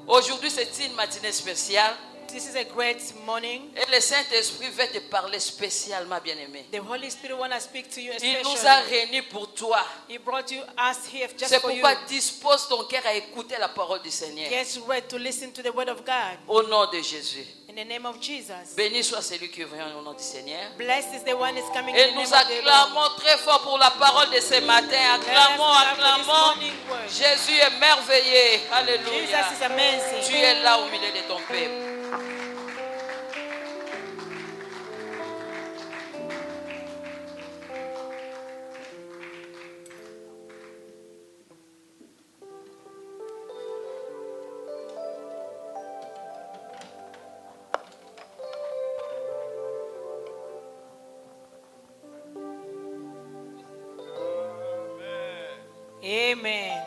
Aujourd'hui, c'est une matinée spéciale. This is a great morning. Et le Saint-Esprit veut te parler spécialement, bien-aimé. The Holy Spirit want to speak to you Il nous a especially. réunis pour toi. He brought you us here just C'est for you. pourquoi dispose ton cœur à écouter la parole du Seigneur. Get ready to listen to the word of God. Au nom de Jésus. In the name of Jesus. Béni soit celui qui vient au nom du Seigneur. Blessed is the one is coming Et in the nous name of the Lord. acclamons très fort pour la parole de ce matin. Acclamons, acclamons. Jésus est merveilleux. Alléluia. Jesus is amazing. Tu es là au milieu de ton peuple. Amen.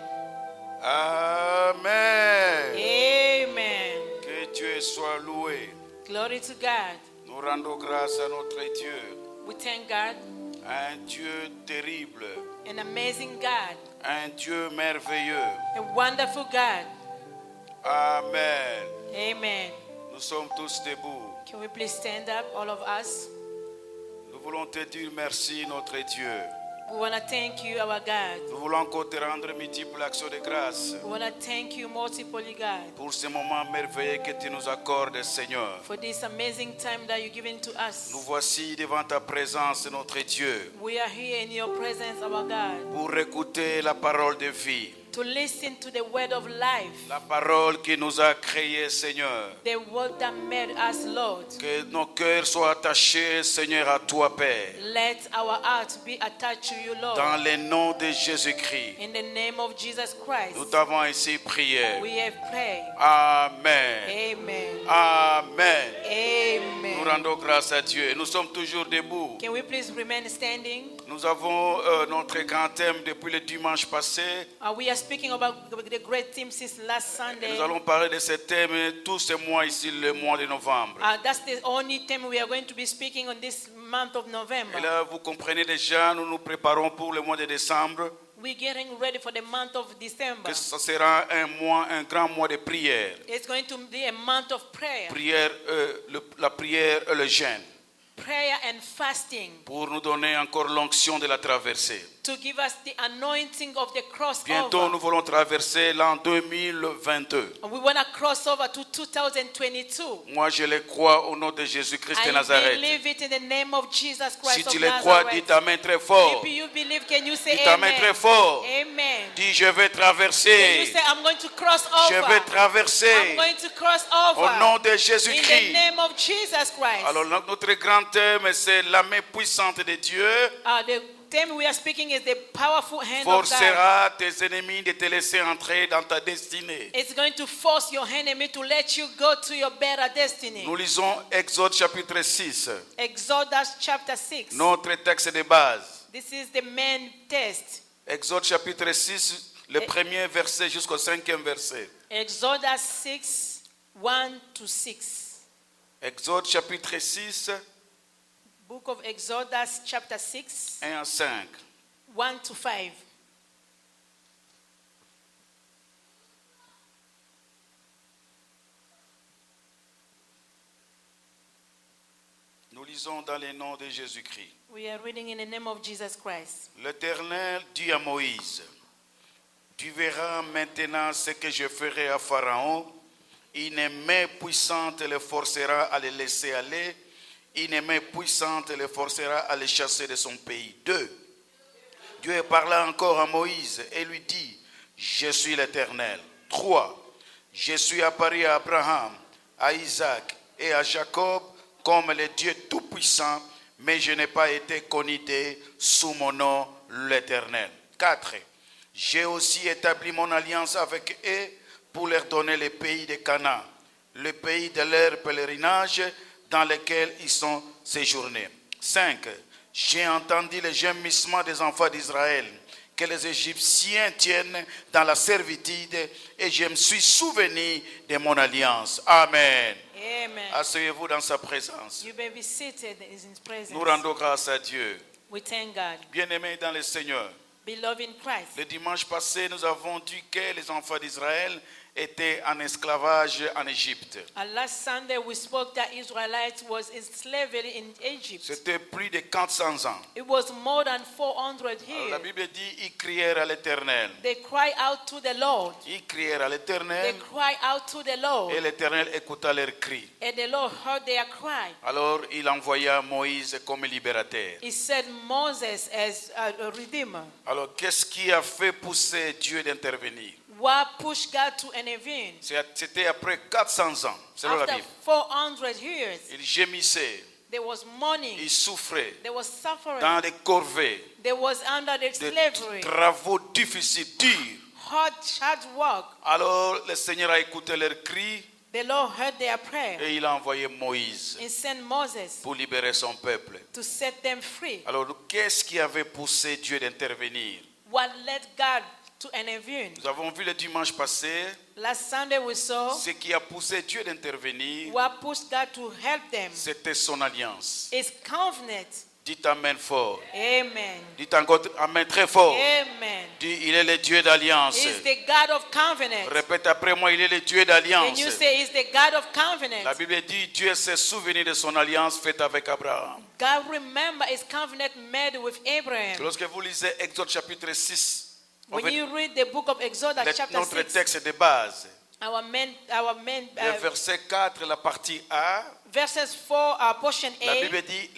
Amen. Amen. Que Dieu soit loué. Glory to God. Nous rendons grâce à notre Dieu, We thank God, un Dieu terrible, an amazing God, un Dieu merveilleux. a wonderful God. Amen. Amen. Nous sommes tous debout. Can we please stand up, all of us? Nous voulons te dire merci, notre Dieu. We want to thank you, our God. Nous voulons encore te rendre multiples actions de grâce We want to thank you multiply, God, pour ce moment merveilleux que tu nous accordes, Seigneur. for this amazing time that you're giving to us. Nous voici devant ta présence, notre Dieu, We are here in your presence, our God, pour écouter la parole de vie. to listen to the word of life, La parole qui nous a créés, Seigneur. the word that made us, Lord. Que nos cœurs soient attachés, Seigneur, à toi, Père. Let our hearts be attached to you, Lord. Dans le nom de Jésus-Christ, In the name of Jesus Christ, nous t'avons ainsi prié. we have prayed. Amen. Amen. Amen. Nous Amen. rendons grâce à Dieu. Et nous sommes toujours debout. Can we please remain standing? Nous avons notre grand thème depuis le dimanche passé. We are speaking about the great theme since last Et Sunday. nous allons parler de ce thème tout ce mois ici, le mois de novembre. That's the only theme we are going to be speaking on this month of November. Et là, vous comprenez déjà, nous nous préparons pour le mois de décembre. We're getting ready for the month of December. Que ce sera un mois, un grand mois de prière. It's going to be a month of prayer. Prière, la prière et le jeûne. Prayer and fasting Pour nous donner encore l'onction de la traversée. to give us the anointing of the Bientôt, nous crossover. voulons traverser l'an 2022. We want to cross over to 2022. Moi, je le crois au nom de Jésus-Christ de I Nazareth. believe it in the name of Jesus Christ Si of tu le crois, dis Nazareth. ta main très fort. If you believe, can you say Dis ta main très amen? fort. Amen. Dis, je vais Can you traverser. say, I'm going to cross Je vais over. I'm traverser. going to cross Au nom over. de In the Jésus-Christ. name of Jesus Christ. Alors, notre grand thème, c'est la main puissante de Dieu. The theme we are speaking is the powerful hand of God. Forcera tes ennemis de te laisser entrer dans ta destinée. It's going to force your enemy to let you go to your better destiny. Nous lisons Exode chapitre 6, Exodus chapter 6. notre texte de base. This is the main text. Exode chapitre 6, le premier verset jusqu'au cinquième verset. Exodus 6, 1 to 6. Exode chapitre 6, Book of Exodus chapter 6, 1 à 5. 1 to 5. Nous lisons dans le nom de Jésus-Christ. We are reading in the name of Jesus Christ. L'Éternel dit à Moïse, tu verras maintenant ce que je ferai à Pharaon. Une main puissante le forcera à le laisser aller. Une main puissante le forcera à le chasser de son pays. 2. Dieu parla encore à Moïse et lui dit, je suis l'Éternel. 3. Je suis apparu à Abraham, à Isaac et à Jacob comme le Dieu Tout-Puissant, mais je n'ai pas été connu d'eux sous mon nom, l'Éternel. 4. J'ai aussi établi mon alliance avec eux pour leur donner le pays de Canaan, le pays de leur pèlerinage dans lequel ils sont séjournés. 5. J'ai entendu le gémissement des enfants d'Israël que les Égyptiens tiennent dans la servitude et je me suis souvenu de mon alliance. Amen. Amen. Asseyez-vous dans sa présence. You may be seated in his presence. Nous rendons grâce à Dieu. We thank God. Bien-aimés dans le Seigneur, Beloved in Christ. le dimanche passé, nous avons dit que les enfants d'Israël étaient en esclavage en Égypte. And last Sunday we spoke that Israelites was in slavery in Egypt. C'était plus de 400 ans. It was more than 400 Alors, la here. Bible dit, ils crièrent à l'Éternel. They cry out to the Lord. Ils crièrent à They l'Éternel cry out to the Lord. et l'Éternel écouta leurs cris. And the Lord heard their cry. Alors il envoya Moïse comme libérateur. He sent Moses as a redeemer. Alors qu'est-ce qui a fait pousser Dieu d'intervenir? What pushed God to intervene? C'était après 400 ans, selon la After Bible. 400 years, Il gémissait, there was mourning, il souffrait there was suffering, dans des corvées, there was under the des slavery, travaux difficiles, durs. hard work. Alors le Seigneur a écouté leurs cris The Lord heard their prayer et il a envoyé Moïse and sent Moses pour libérer son peuple. to set them free. Alors qu'est-ce qui avait poussé Dieu d'intervenir? What led God to intervene? Nous avons vu le dimanche passé Last Sunday we saw ce qui a poussé Dieu d'intervenir, what pushed God to help them. c'était son alliance. His covenant. Dites Amen fort. Amen. Dites encore Amen très fort. Amen. Dites, il est le Dieu d'alliance. He's the God of covenant. Répète après moi, il est le Dieu d'alliance. Can you say He's the God of La covenant? Bible dit, Dieu s'est souvenu de son alliance faite avec Abraham. God remember His covenant made with Abraham. Lorsque vous lisez Exode chapitre 6, When you read the book of Exodus chapter notre 6, texte de base, our main le verset 4, la partie A, verses 4, portion la A, Bible dit,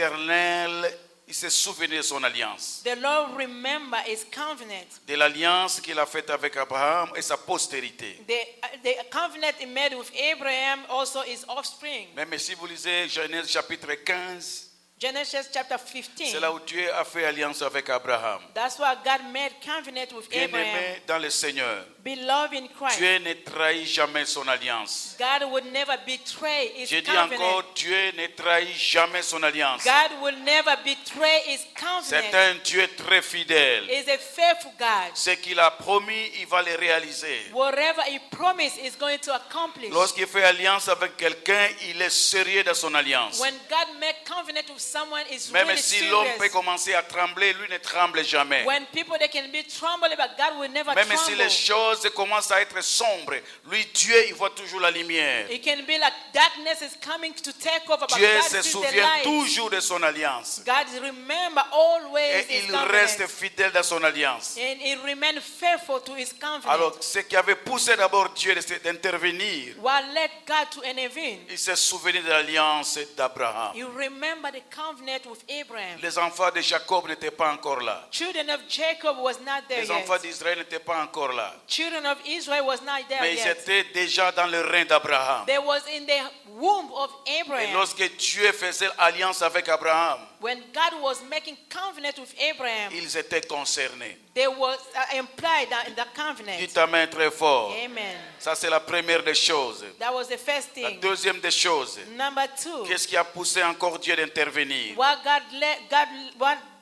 l'Éternel, il s'est souvenu de son alliance. the Lord remember His covenant. De l'alliance qu'il a faite avec Abraham et sa postérité. The covenant He made with Abraham, also His offspring. Même si vous lisez Genèse chapitre 15, Genesis chapter c'est 15. là où Dieu a fait alliance avec Abraham. That's why God made covenant with Abraham. Bien-aimé dans le Seigneur, Beloved in Christ. Dieu ne trahit jamais son alliance. God would never betray His Je dis covenant. encore, Dieu ne trahit jamais son alliance. God will never betray His C'est covenant. un Dieu très fidèle. He is a faithful God. Ce qu'il a promis, il va le réaliser. Whatever He promised is going to accomplish. Lorsqu'il fait alliance avec quelqu'un, il est sérieux dans son alliance. When God makes covenant with someone, it's Même really si l'homme peut serious. commencer à trembler, lui ne tremble jamais. When people they can be trembling, but God will never Même si tremble. les choses commencent à être sombres, lui, Dieu, il voit toujours la lumière. It can be like darkness is coming to take over, but Dieu God se sees the souvient light. toujours de son alliance. God remember always Et His il reste covenant. fidèle dans son alliance. And He remained faithful to His covenant. Alors, ce qui avait poussé d'abord Dieu d'intervenir, What led God to intervene? il s'est souvenu de l'alliance d'Abraham. You remember the covenant with Abraham. Les enfants de Jacob n'étaient pas encore là. Children of Jacob was not there Les enfants yet. d'Israël n'étaient pas encore là. Children of Israel was not there Mais ils yet. étaient déjà dans le règne d'Abraham. They was in the womb of Et Abraham. lorsque Dieu faisait alliance avec Abraham, When God was making covenant with Abraham, ils étaient concernés. they was implied in the covenant. Dites Amen très fort. Amen. Ça, c'est la première des choses. That was the first La thing. deuxième des choses, Number two, qu'est-ce qui a poussé encore Dieu d'intervenir? what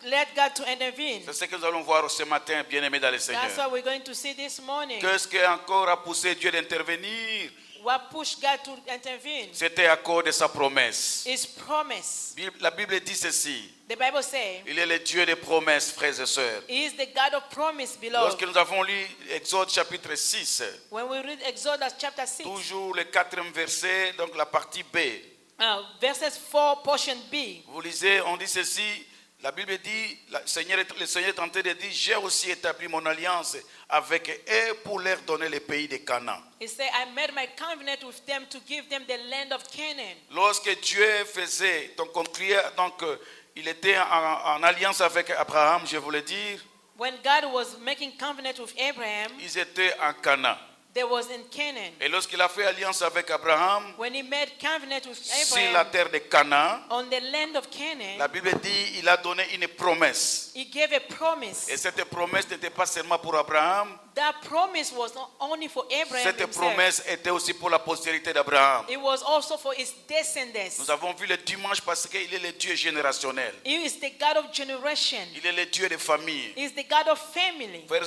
led God to intervene. C'est ce que nous allons voir ce matin, bien-aimés dans le That's Seigneur. what we're going to see this morning. Qu'est-ce qui encore a poussé Dieu d'intervenir? What pushed God to intervene? C'était à cause de sa promesse. His promise. La Bible dit ceci. The Bible says, Il est le Dieu des promesses, frères et sœurs. He is the God of promise, Lorsque beloved. nous avons lu Exode chapitre 6, When we read Exodus chapter 6, toujours le 4e verset, donc la partie B. verses 4, portion B, Vous lisez, on dit ceci, la Bible dit, le Seigneur est en train de dire, j'ai aussi établi mon alliance avec eux pour leur donner le pays de Canaan. He said, I made my covenant with them to give them the land of Canaan. Lorsque Dieu faisait, donc il était en alliance avec Abraham, je voulais dire, When God was making covenant with Abraham, ils étaient en Canaan. they was in Canaan. Et lorsqu'il a fait alliance avec Abraham, When he made covenant with sur la Abraham terre de Canaan, on the land of la Canaan, Bible dit, il a donné une promesse. he gave a promise. Et cette promesse n'était pas seulement pour Abraham, That promise was not only for Abraham cette himself. promesse était aussi pour la postérité d'Abraham. It was also for his descendants. Nous avons vu le dimanche parce qu'il est le Dieu générationnel. He is the God of generation. Il est le Dieu des familles. He is the God of family. Frères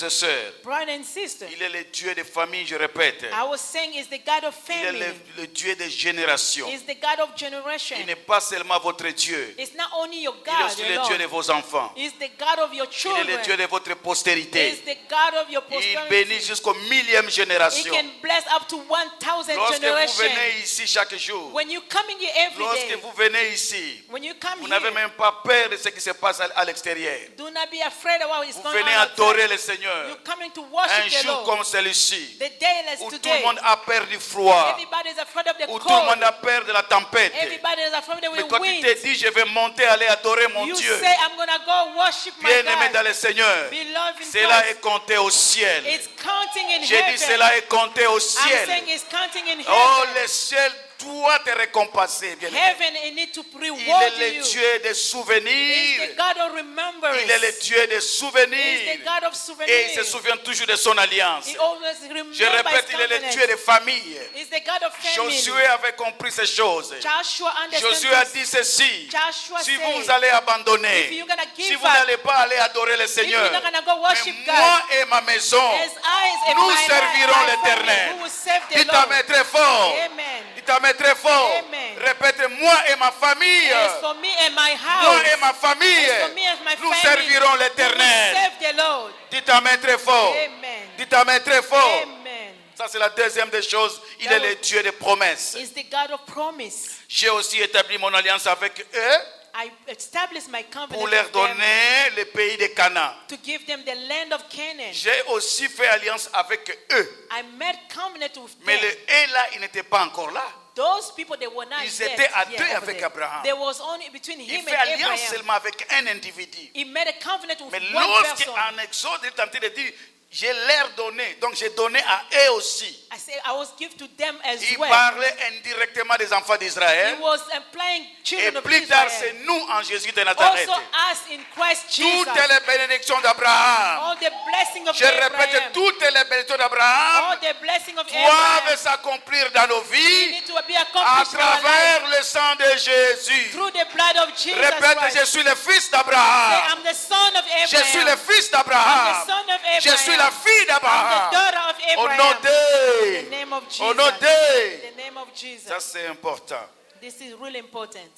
et sœurs, Brother and sister. il est le Dieu des familles, je répète. I was saying is the God of Il est family. le Dieu des générations. He is the God of generation. Il n'est pas seulement votre Dieu. It's not only your Il est God aussi le Dieu de alone. vos enfants. He is the God of your Il est children. le Dieu de votre He postérité. is the God of have your Il prosperity. bénit jusqu'au millième He génération. can bless up to 1,000 Lorsque vous generations. venez ici chaque jour, When you come in here every lorsque day, vous venez ici, when you come vous n'avez here, même pas peur de ce qui se passe à l'extérieur. do not be afraid of what is Vous going venez on adorer outside. le Seigneur. You're coming to Un worship the jour Lord. comme celui-ci, The day as où tout le today, monde a peur du froid, everybody is afraid of the où tout le monde cold. a peur de la tempête. Everybody is afraid of Mais the toi qui wind. te dis, je vais monter, aller adorer mon You Dieu, say, I'm going to go worship my bien-aimé dans God. le Seigneur, Beloved in cela Christ. est compté au ciel. It's counting in J'ai dit, heaven. cela est compté au I'm ciel. saying it's counting in Oh, heaven. le ciel doit te récompenser, bien-aimé. Heaven, it needs to Il reward est you. le Dieu des He's souvenirs. the God of remembrance. Il est le Dieu des He's souvenirs. the God of Et il se souvenirs. souvient toujours de son alliance. He always remembers Je répète, il est le covenant. Dieu des familles. He's the God of family. Josué avait compris ces choses. Joshua understands Josué a this. dit ceci: Joshua si said, vous allez if abandonner, you're gonna give si vous up, n'allez pas aller adorer le Seigneur, you're not gonna go worship mais God, moi et ma maison, as I, nous my servirons life, my l'Éternel. family, we will serve the Dis ta main Lord. très fort. Amen. Dis ta main très fort. Amen. Répète, moi et ma famille, As for me and my moi house, et ma famille, as for me and my nous family, servirons we will l'Éternel. serve the Lord. Dis ta main très fort. Amen. Dis ta main très fort. Amen. Ça, c'est la deuxième des choses. Il est le Dieu des promesses. Is the God of promise. J'ai aussi établi mon alliance avec eux I established my covenant pour leur with them donner le pays de Canaan. to give them the land of Canaan. J'ai aussi fait alliance avec eux. I made covenant with Mais them. le et là, il n'était pas encore là. Those people, they were not Ils yet étaient à here deux over avec there. Abraham. There was only between Il him fait and alliance Abraham. seulement avec un individu. He made a covenant with Mais one lorsqu'en person. Exode, il est tenté de dire, je leur donné, donc j'ai donné à eux aussi. I say I was give to them as Il well. parlait indirectement des enfants He d'Israël. was employing Et children of plus tard, Israel. c'est nous en Jésus de Nazareth. Also us in Christ Jesus. Toutes les bénédictions d'Abraham, All the blessing of je répète, Abraham. toutes les bénédictions d'Abraham All the blessing of doivent Abraham. s'accomplir dans nos They vies need to be à accomplished in our life travers le sang de Jésus. through the blood of Jesus Répète, Christ. je suis le fils Say, d'Abraham. I'm the son of Abraham. Je suis le fils I'm d'Abraham. the son of Abraham. Je suis la fille I'm the d'Abraham. daughter of Au Abraham. nom In the de... name of Jesus. Au nom In de... the name of Jesus. Ça, c'est important. This is really important.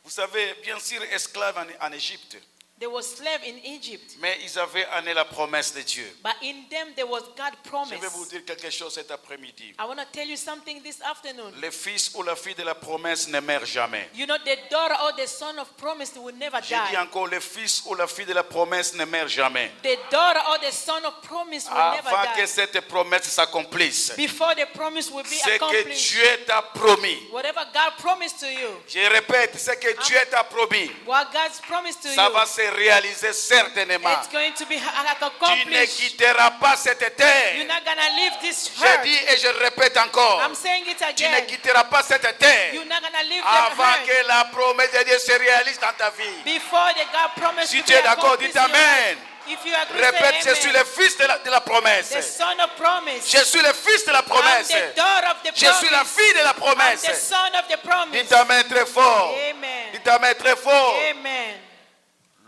Vous savez, bien sûr, esclaves en Égypte, They were slaves in Egypt, mais ils avaient amené la promesse de Dieu. but in them there was God Je promise. vais vous dire quelque chose cet après-midi. I want to tell you something this afternoon. Le fils ou la fille de la promesse ne meurt jamais. You know, the daughter or the son of promise will never J'ai dit die. encore, le fils ou la fille de la promesse ne meurt jamais. The daughter or the son of promise will never Avant que die. cette promesse s'accomplisse, Before the promise will be ce que accomplished, Dieu t'a promis, whatever God promised to you, je répète, ce que Dieu t'a promis, what God's promised to ça va you, se réaliser certainement. it's going to be Tu ne accomplished. quitteras pas cette You're terre. not going to leave this Je earth. dis et je répète encore, I'm saying it tu ne again. quitteras pas cette terre You're not going to leave the avant earth que la promesse de Dieu se réalise dans ta vie. before the God promised Si to tu be es d'accord, dis accomplished in your Amen. life. If you agree, Répète, say je suis amen. le fils de la promesse. The son of promise. Je suis le fils de la I'm promesse. the daughter of the Je suis la promise. fille de la I'm promesse. the son of the Dis promise. ta main très fort. Amen. Dis ta main très fort. Amen.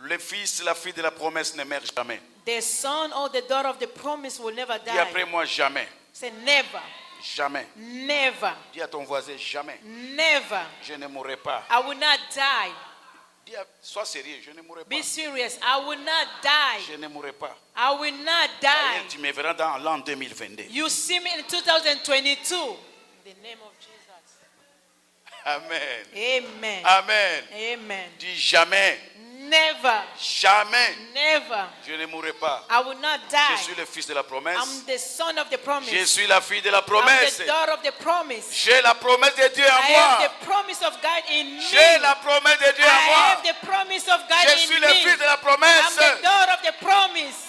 Le fils, la fille de la promesse ne meurt jamais. The son or the daughter of the promise will never Dis après die. moi jamais. Say never. Jamais. Never. Dis à ton voisin jamais. Never. Je ne mourrai pas. I will not die. Dis sois sérieux, je ne mourrai pas. Be serious. I will not die. Je ne mourrai pas. I will not D'ailleurs, die. tu me verras dans l'an 2022. You see me in 2022. In the name of Jesus. Amen. Amen. Amen. Amen. Dis jamais. Never. Jamais. Never. Je ne mourrai pas. I will not Je die. suis le fils de la promesse. I'm the son of the promise. Je suis la fille de la I'm promesse. the daughter of the promise. J'ai la promesse de Dieu en I moi. have the promise of God in me. J'ai la promesse de Dieu I en moi. have the promise of God Je suis in le me. fils de la I'm promesse. the daughter of the promise.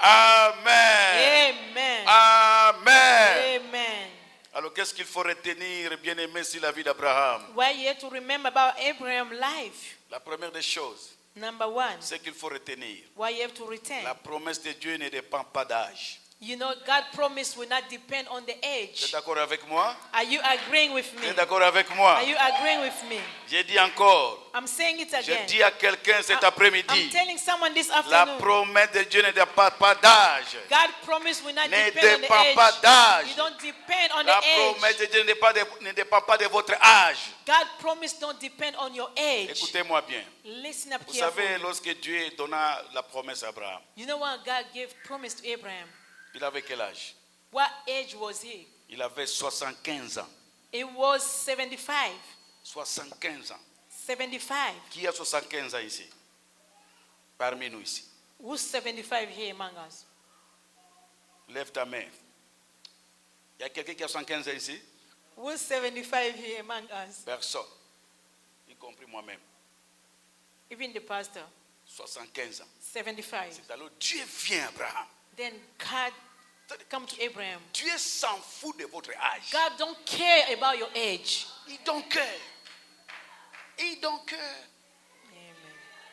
Amen. Amen. Amen. Amen. Alors qu'est-ce qu'il faut retenir, bien aimé, sur la vie d'Abraham? What you have to remember about Abraham's life. La première des choses, Number one, c'est qu'il faut retenir. what you have to retain. La promesse de Dieu ne dépend pas d'âge. You know, God's promise will not depend on the Vous êtes age. d'accord avec moi? Are you agreeing with Vous me? êtes d'accord avec moi? Are you agreeing with me? J'ai dit encore, I'm saying it je again. dis à quelqu'un cet I'm après-midi, telling someone this la afternoon. promesse de Dieu ne dépend pas d'âge. God's promise will not Ne depend on dépend the pas age. d'âge. You don't depend on La the age. promesse de Dieu ne dépend pas de votre âge. God's promise don't depend on your age. Écoutez-moi bien. Listen up Vous savez, carefully. lorsque Dieu donna la promesse à Abraham, You know what God gave promise to Abraham? Il avait quel âge? What age was he? Il avait 75 ans. It was 75. 75 ans. 75. Qui a 75 ans ici? Parmi nous ici. Who's 75 here among us? Lève ta main. Il y a quelqu'un qui a 75 ans ici? Who's 75 here among us? Personne. Y compris moi-même. Even the pastor. 75 ans. 75. C'est alors Dieu vient à Abraham. Then God come to Abraham. Dieu s'en fout de votre âge. God don't care about your age. Il donc cœur. Il donc cœur. Amen.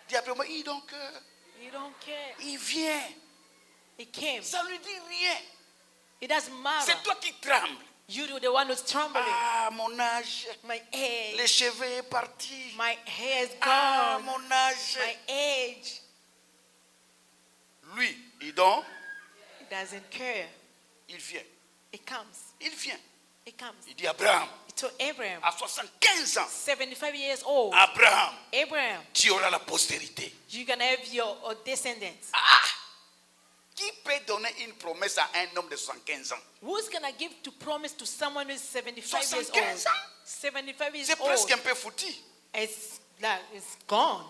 Dis après moi, il donc cœur. He don't care. Il vient. He came. Ça ne lui dit rien. It doesn't matter. C'est toi qui trembles. You the one who's trembling. Ah, mon âge. My age. Les cheveux est parti. My hair is Ah, gone. mon âge. My age. Lui, il donc, He doesn't care. il vient. It comes. Il vient. It comes. Il dit Abraham, He told Abraham, à 75 ans, 75 years old. Abraham, Abraham, tu auras la postérité. you're going to have your descendants. Ah! Qui peut donner une promesse à un homme de 75 ans? Who's going to give to promise to someone who's 75 years 75 old? ans? 75 years C'est old. presque un peu foutu. It's gone.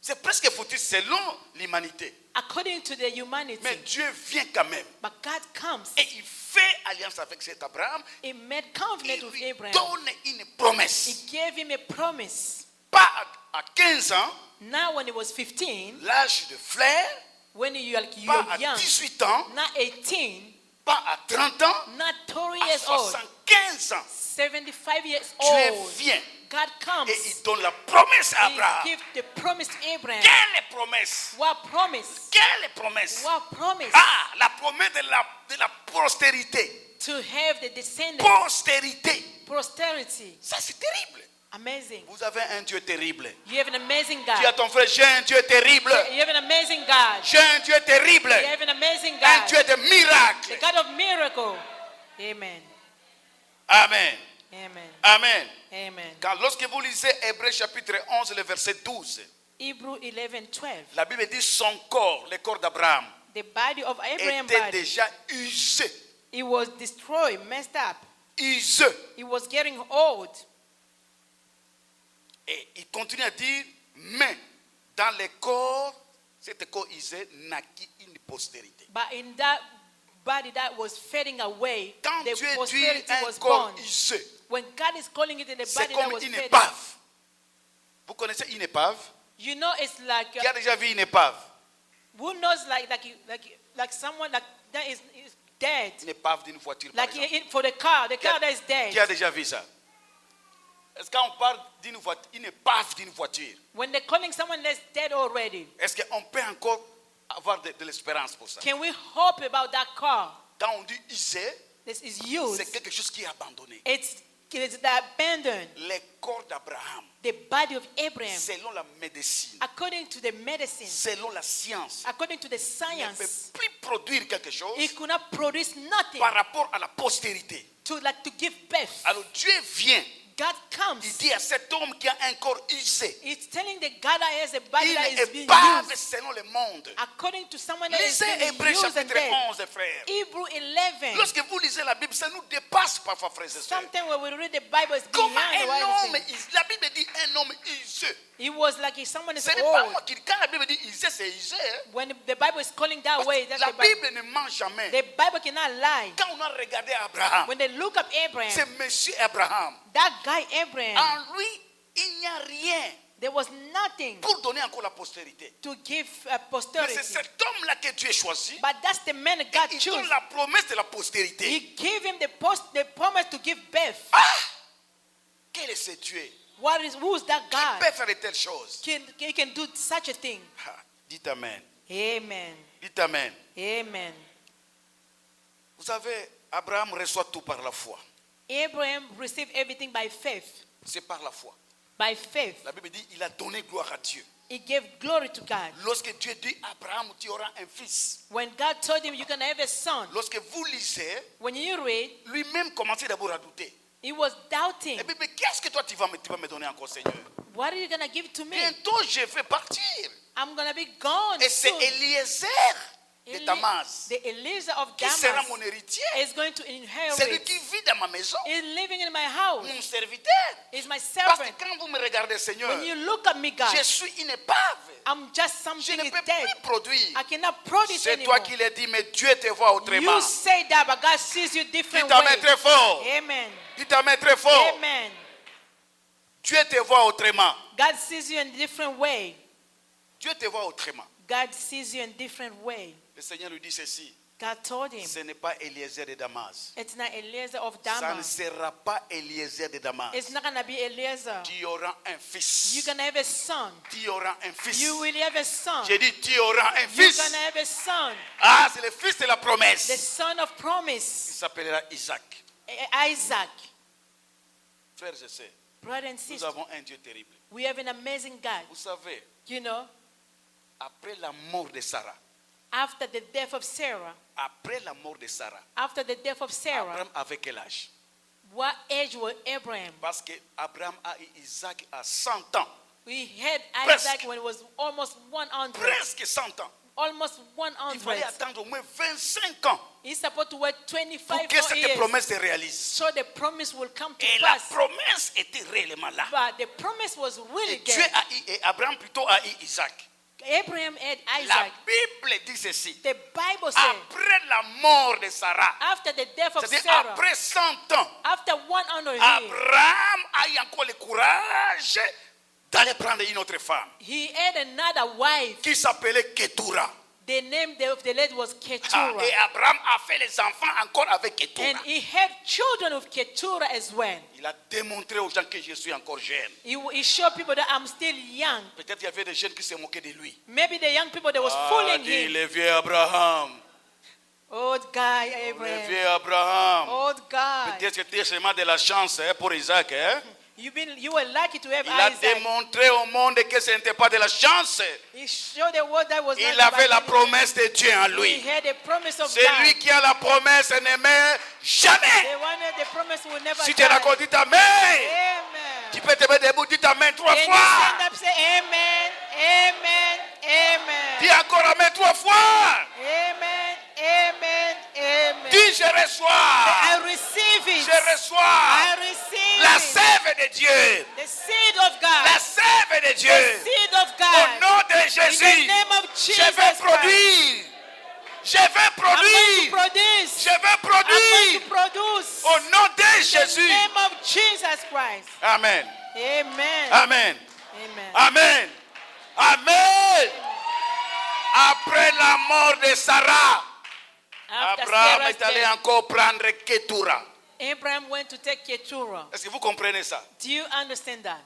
C'est presque foutu selon l'humanité. According to the humanity. Mais Dieu vient quand même. But God comes. Et il fait alliance avec cet Abraham. He made covenant Il with lui Abraham. donne une promesse. He gave him a promise. Pas à 15 ans, Now when he was 15, l'âge de flair, when you're pas à young, 18 ans, not 18, pas à 30 ans, not 30 à years old, 75 ans. 75 years Dieu old, vient God comes. et il donne la promesse à He Abraham. gives the promise to Abraham. Quelle promesse? What promise? Quelle promesse? What promise? Ah, la promesse de la postérité. To have the descendants, Postérité. posterity. Ça, c'est terrible. Amazing. Vous avez un Dieu terrible. You have an amazing Dis à God. ton frère, j'ai un Dieu terrible. You have an amazing God. J'ai un Dieu terrible. You have an amazing Un God. Dieu de The miracles. God of miracle. Amen. Amen. Amen. Amen. Amen. Quand lorsque vous lisez Hébreux chapitre 11, le verset 12, Hebrew 11:12. la Bible dit son corps, le corps d'Abraham, The body of Abraham était body. déjà usé. It was destroyed, messed up. Usé. It was getting old. Et il continue à dire, mais dans le corps, cet corps usé naquit une postérité. But in that body that was fading away, Quand the Dieu dit posterity un was corps born. usé, When God is calling it the c'est body that comme was une fading. épave. Vous connaissez une épave? You know, it's like Qui a déjà vu une épave? who knows, like someone that is dead, Une épave d'une voiture, par like exemple. for the car that is Qui a dead. déjà vu ça? Est-ce qu'on parle d'une voiture, une épave d'une voiture? When they're calling someone that's dead already, Est-ce qu'on peut encore avoir de l'espérance pour ça? can we hope about that car? Quand on dit usé, This is used. c'est quelque chose qui est abandonné. It's abandoned. Le corps d'Abraham, The body of Abraham, selon la médecine, according to the medicine, selon la science, according to the ne science, peut plus produire quelque chose it could not produce nothing par rapport à la postérité. to give birth. Alors Dieu vient, God il comes. dit à cet homme qui a un corps usé, It's telling the God that has a body that une is being épave used selon le monde. according to someone that is Lisez being Hébreux used and chapitre dead. 11, frères. Hebrew 11. Lorsque vous lisez la Bible, ça nous dépasse parfois, frères et sœurs. Sometimes when we read the Bible, it's Comment beyond what un I'm homme, saying. la Bible dit un homme usé. It was like if someone is Ce n'est pas old. moi qui dis, quand la Bible dit usé, c'est usé. Hein. When the Bible is calling that Parce way, que that's la the Bible. Bible ne ment jamais. The Bible cannot lie. Quand on a regardé Abraham, When they look up Abraham, c'est monsieur Abraham. that guy Abraham, En lui, il n'y a rien there was nothing pour donner encore la postérité. to give Mais posterity. c'est cet homme-là que Dieu choisit. But that's the man God Il chose. donne la promesse de la postérité. He gave him the promise to give birth. Ah! Quel est ce Dieu? Who's that Qui God? peut faire de telles choses? He can do such a thing. Ah, dites Amen. Amen. Dites Amen. Amen. Vous savez, Abraham reçoit tout par la foi. Abraham received everything by faith. C'est par la foi. By faith. La Bible dit il a donné gloire à Dieu. He gave glory to God. Lorsque Dieu dit Abraham, tu auras un fils. When God told him you're going to have a son, Lorsque vous lisez, when you read, lui-même commençait d'abord à douter. he was doubting. Et puis, mais qu'est-ce que toi tu vas me donner encore, Seigneur? What are you going to give to me? Bientôt je vais partir. I'm going to be gone Et c'est soon. Eliezer de Damas, The Eliezer of qui sera Damas mon héritier. is going to Celui inherit. qui vit dans ma maison, Is living in my house. mon serviteur. Is my Parce servant. que quand vous me regardez, Seigneur, When you look at me, God, je suis une épave. I'm just Je something ne is peux dead. plus produire. I cannot produce C'est anymore. toi qui l'as dit, mais Dieu te voit autrement. You say that, but God sees you Dis different ta main way. très fort. Amen. Dis ta main très fort. Amen. Dieu te voit autrement. God sees you in a different way. Dieu te voit autrement. God sees you in a different way. Le Seigneur lui dit ceci. God told him, Ce n'est pas Eliezer de Damas. it's not Eliezer of Ça ne Damas. sera pas Eliezer de Damas. It's not going to be Eliezer. Tu auras un fils. You're going to have a son. Tu auras un fils. You will have a son. J'ai dit, tu auras un You're fils. going to have a son. Ah, c'est le fils de la The promesse. son of Il promise. s'appellera Isaac. Isaac. Frères et sœurs, Brother and nous sister, avons un Dieu terrible. we have an amazing God. Vous savez, You know, après la mort de Sarah, after the death of Sarah, après la mort de Sarah, after the death of Sarah, Abraham avait quel âge? what age was Abraham? Parce que Abraham a eu Isaac à 100 ans. We had Presque. Isaac when it was almost 100. Presque 100 ans. Almost Il fallait 100. attendre au moins 25 ans He's supposed to wait pour 25 que more cette years. promesse se réalise. So the promise will come to Et la pass. promesse était réellement là. But the promise was really Et Dieu there. a eu, et Abraham plutôt a eu Isaac. Abraham had La Isaac. Bible dit ceci. The Bible said, Après la mort de Sarah, after the death of c'est-à-dire Sarah, après 100 ans, after 100 years, Abraham a eu encore le courage d'aller prendre une autre femme he had another wife. qui s'appelait Ketura. The name of the lady was Ah, Keturah. et Abraham a fait les enfants encore avec Ketura. And he had children with Keturah as well. Il a démontré aux gens que je suis encore jeune. He showed people that I'm still young. Peut-être il y avait des jeunes qui se moquaient de lui. Maybe the young people that was Ah, fooling dit him. le vieux Abraham. Old guy, Le Abraham. vieux Abraham. Old guy. Peut-être que c'était seulement de la chance pour Isaac. Hein? You were lucky to have Il a Isaac. démontré au monde que ce n'était pas de la chance. He showed the world that was Il not avait la about promesse de Dieu en He lui. had a promise of C'est God. lui qui a la promesse ne meurt jamais. The one that the promise will never Si tu die. es d'accord, dis ta main. Amen. Tu peux te mettre debout, dis ta main 3 Can you fois. stand up, say amen, amen, amen. Dis encore amen 3 fois. Amen, amen, amen. Dis je reçois. I receive it. Je reçois I receive la it. sève de Dieu. The seed of God. La sève de The Dieu. seed of Au God. nom de In the Jésus, name of je Jesus vais Christ. produire. Je vais I'm going to produire. produce. Je vais I'm going produire. to produce. Au nom de In the Jésus. name of Jesus Christ. Amen. Amen. Amen. Amen. Amen. Amen. Après la mort de Sarah, After Abraham Sarah's est allé death, encore prendre Ketura. Abraham went to take Keturah. Est-ce que vous comprenez ça? Do you understand that?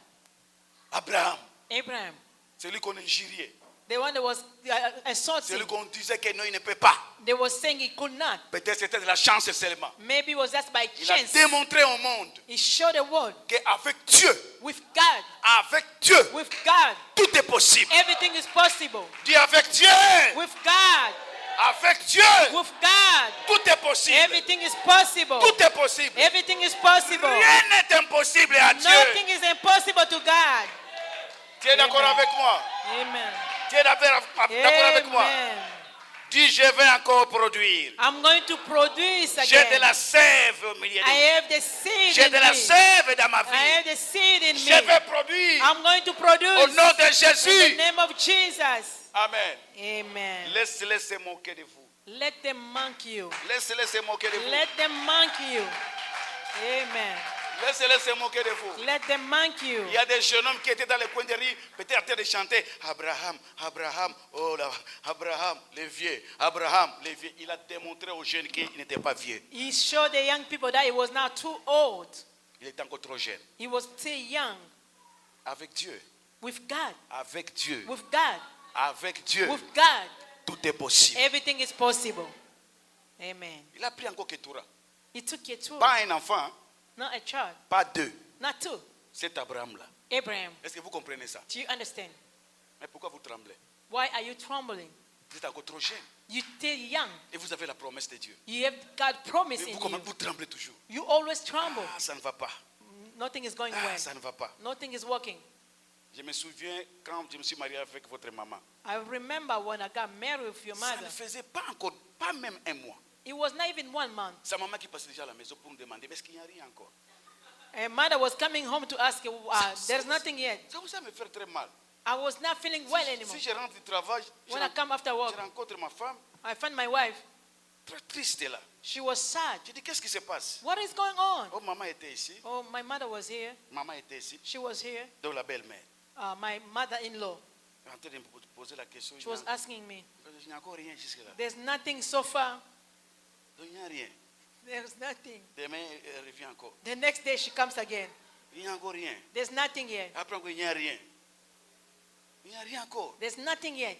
Abraham, Abraham, celui qu'on injuriait, the one that was assaulting, celui qu'on disait que non, il ne peut pas. they was saying he could not. Peut-être c'était de la chance seulement. Maybe it was just by Il a chance. démontré au monde He showed the world qu'avec Dieu, with God, avec Dieu, with God, tout est possible. everything is possible. Dis avec Dieu, With God, avec Dieu, with God, tout est possible. everything is possible. Tout est possible. Everything is possible. Rien n'est impossible à Dieu. Nothing is impossible to God. Tu es d'accord Amen. avec moi? Amen. Tu es d'accord avec moi? Amen. Dis, je vais encore produire. I'm going to produce J'ai de again. la sève au milieu de I moi. have the seed J'ai in de la me. sève dans ma I have vie. the seed in Je me. vais produire. I'm going to Au produce nom de in the Jésus. name of Jesus. Amen. Amen. Laisse-les se moquer de vous. Let them mock you. Laisse-les se moquer de vous. Let them mock you. Amen. Laissez-les se moquer de vous. Let them mock you. Il y a des jeunes hommes qui étaient dans les coins de rue, peut-être en train de chanter Abraham, Abraham, oh là, Abraham, les vieux, Abraham, les vieux. Il a démontré aux jeunes qu'il n'était pas vieux. He showed the young people that he was now too old. Il était encore trop jeune. He was still young. Avec Dieu, With God. avec Dieu, With God. avec Dieu, With God. tout est possible. Everything is possible. Amen. Il a pris encore Ketura. He took you to Pas un enfant, not a child, pas deux. not two. C'est Abraham-là. Abraham. Est-ce que vous comprenez ça? Do you understand? Mais pourquoi vous tremblez? Why are you trembling? Vous êtes encore trop jeune. You're still young. Et vous avez la promesse de Dieu. You have God promise Mais in vous, you. vous tremblez toujours. You always tremble. Ah, ça ne va pas. Nothing is going Ah, well. ça ne va pas. Nothing is working. Je me souviens quand je me suis marié avec votre maman. I remember when I got married with your Ça mother. ne faisait pas encore, pas même un mois. It was not even 1 month. Sa maman qui passait déjà à la maison pour me demander, mais est-ce qu'il n'y a rien encore? And mother was coming home to ask, there's nothing yet. Ça vous a me faire très mal. I was not feeling well anymore. Si je rentre du travail, When I come after work, je rencontre ma femme, I found my wife. très triste là. She was sad. Je dis, qu'est-ce qui se passe? What is going on? Oh, maman était ici. Oh, my mother was here. Maman était ici. She was here. Donc la belle-mère. My mother-in-law. Elle est en train de me poser la question. She was asking me, Il n'y a encore rien jusque-là. there's nothing so far. Donc il n'y a rien. There's nothing. Demain, elle revient encore. The next day she comes again. Il n'y a encore rien. There's nothing yet. Après encore, il n'y a rien. Il n'y a rien encore. There's nothing yet.